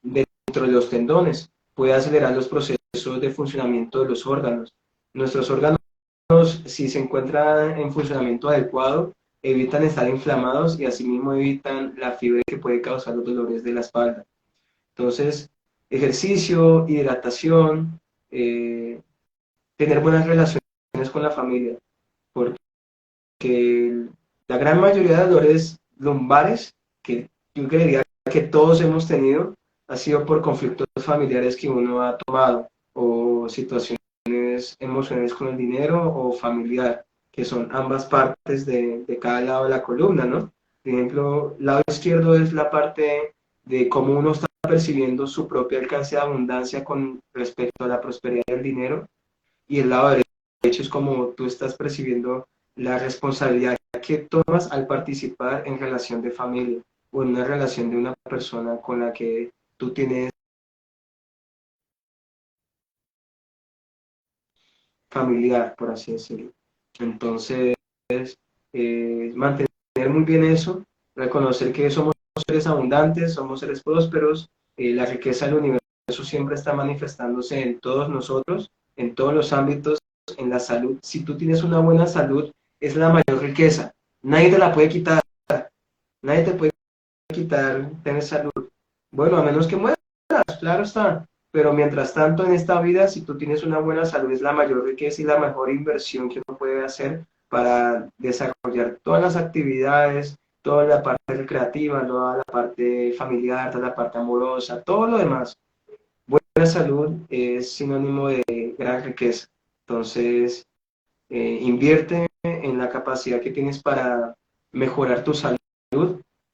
dentro de los tendones. Puede acelerar los procesos de funcionamiento de los órganos. Nuestros órganos, si se encuentran en funcionamiento adecuado, evitan estar inflamados y asimismo evitan la fiebre que puede causar los dolores de la espalda. Entonces, ejercicio, hidratación, tener buenas relaciones con la familia, porque la gran mayoría de dolores lumbares que yo creería que todos hemos tenido ha sido por conflictos familiares que uno ha tomado o situaciones emocionales con el dinero o familiar, que son ambas partes de cada lado de la columna, ¿no? Por ejemplo, el lado izquierdo es la parte de cómo uno está percibiendo su propio alcance de abundancia con respecto a la prosperidad del dinero y el lado derecho es como tú estás percibiendo la responsabilidad que tomas al participar en relación de familia o en una relación de una persona con la que tú tienes familiar, por así decirlo. Entonces, mantener muy bien eso, reconocer que somos seres abundantes, somos seres prósperos, la riqueza del universo siempre está manifestándose en todos nosotros, en todos los ámbitos, en la salud. Si tú tienes una buena salud, es la mayor riqueza. Nadie te la puede quitar, nadie te puede quitar tener salud. Bueno, a menos que mueras, claro está. Pero mientras tanto, en esta vida, si tú tienes una buena salud, es la mayor riqueza y la mejor inversión que uno puede hacer para desarrollar todas las actividades, toda la parte recreativa, toda la parte familiar, toda la parte amorosa, todo lo demás. Buena salud es sinónimo de gran riqueza. Entonces, invierte en la capacidad que tienes para mejorar tu salud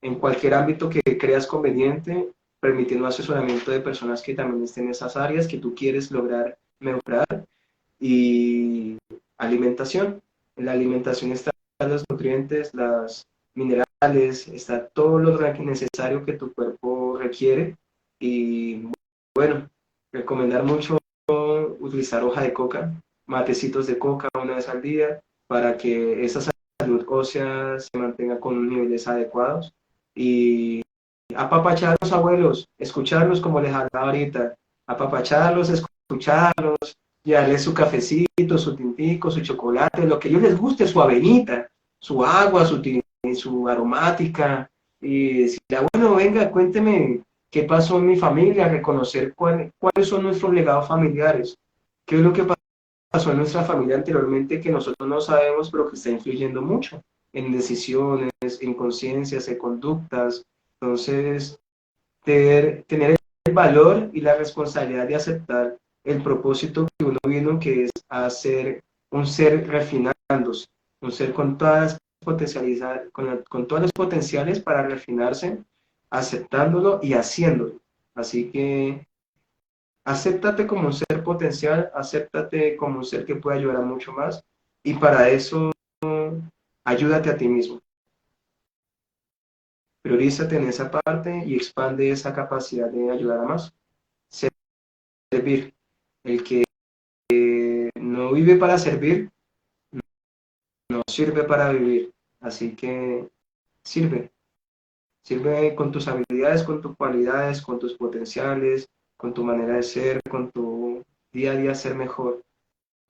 en cualquier ámbito que creas conveniente, permitiendo asesoramiento de personas que también estén en esas áreas que tú quieres lograr mejorar. Y alimentación. En la alimentación están los nutrientes, los minerales, está todo lo necesario que tu cuerpo requiere. Y bueno, recomendar mucho utilizar hoja de coca, matecitos de coca una vez al día, para que esa salud ósea se mantenga con niveles adecuados. Y apapachar a los abuelos, escucharlos como les hablaba ahorita, apapacharlos, escucharlos, y darle su cafecito, su tintico, su chocolate, lo que a ellos les guste, su avenita, su agua, su aromática, y decirle, bueno, venga, cuénteme qué pasó en mi familia, reconocer cuáles son nuestros legados familiares, qué es lo que pasó en nuestra familia anteriormente que nosotros no sabemos, pero que está influyendo mucho en decisiones, en conciencias, en conductas. Entonces, tener el valor y la responsabilidad de aceptar el propósito que uno vino, que es hacer un ser refinándose, un ser con todas con todos los potenciales para refinarse, aceptándolo y haciéndolo. Así que acéptate como un ser potencial, acéptate como un ser que puede ayudar a mucho más, y para eso ayúdate a ti mismo. Priorízate en esa parte y expande esa capacidad de ayudar a más. Servir. El que no vive para servir, no sirve para vivir. Así que sirve. Sirve con tus habilidades, con tus cualidades, con tus potenciales, con tu manera de ser, con tu día a día ser mejor.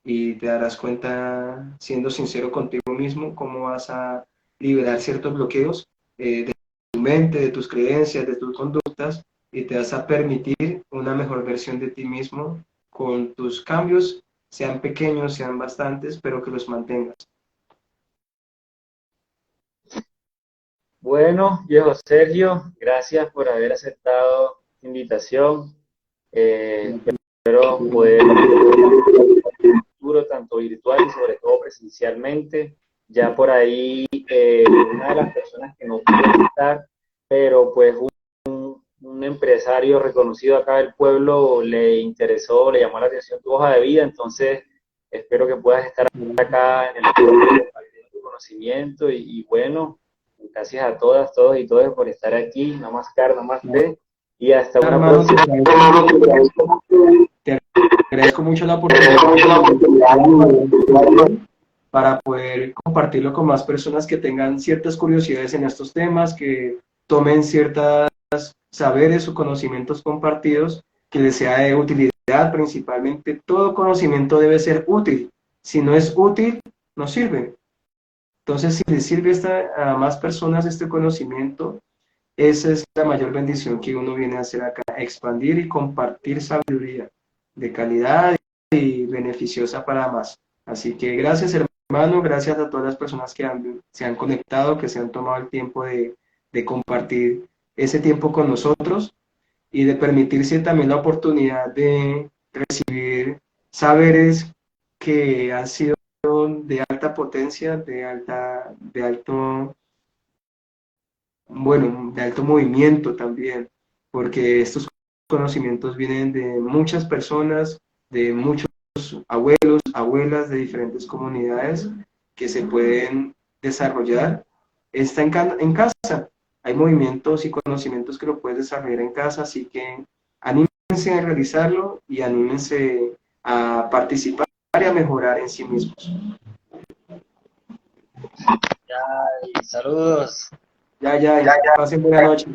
Y te darás cuenta, siendo sincero contigo mismo, cómo vas a liberar ciertos bloqueos de tu mente, de tus creencias, de tus conductas, y te vas a permitir una mejor versión de ti mismo con tus cambios, sean pequeños, sean bastantes, pero que los mantengas. Bueno, viejo Sergio, gracias por haber aceptado la invitación. Espero poder futuro, tanto virtual y sobre todo presencialmente. Ya por ahí una de las personas que no pudo estar, pero pues un empresario reconocido acá del pueblo le interesó, le llamó la atención tu hoja de vida, entonces espero que puedas estar acá en el pueblo compartiendo tu conocimiento y bueno, gracias a todas, todos y todas por estar aquí, namaskar, namaste, y hasta una Hermano, próxima. te agradezco mucho la oportunidad para poder compartirlo con más personas que tengan ciertas curiosidades en estos temas, que tomen ciertas saberes o conocimientos compartidos que les sea de utilidad. Principalmente, todo conocimiento debe ser útil. Si no es útil, no sirve. Entonces, si les sirve a más personas este conocimiento, esa es la mayor bendición que uno viene a hacer acá, expandir y compartir sabiduría de calidad y beneficiosa para más. Así que gracias, hermano, gracias a todas las personas que se han conectado, que se han tomado el tiempo de compartir ese tiempo con nosotros y de permitirse también la oportunidad de recibir saberes que han sido de alta potencia, de alto movimiento también, porque estos conocimientos vienen de muchas personas, de muchos abuelos, abuelas de diferentes comunidades que se pueden desarrollar. Está en casa, hay movimientos y conocimientos que lo puedes desarrollar en casa, así que anímense a realizarlo y anímense a participar y a mejorar en sí mismos. Saludos. Ya, pasen buena noche.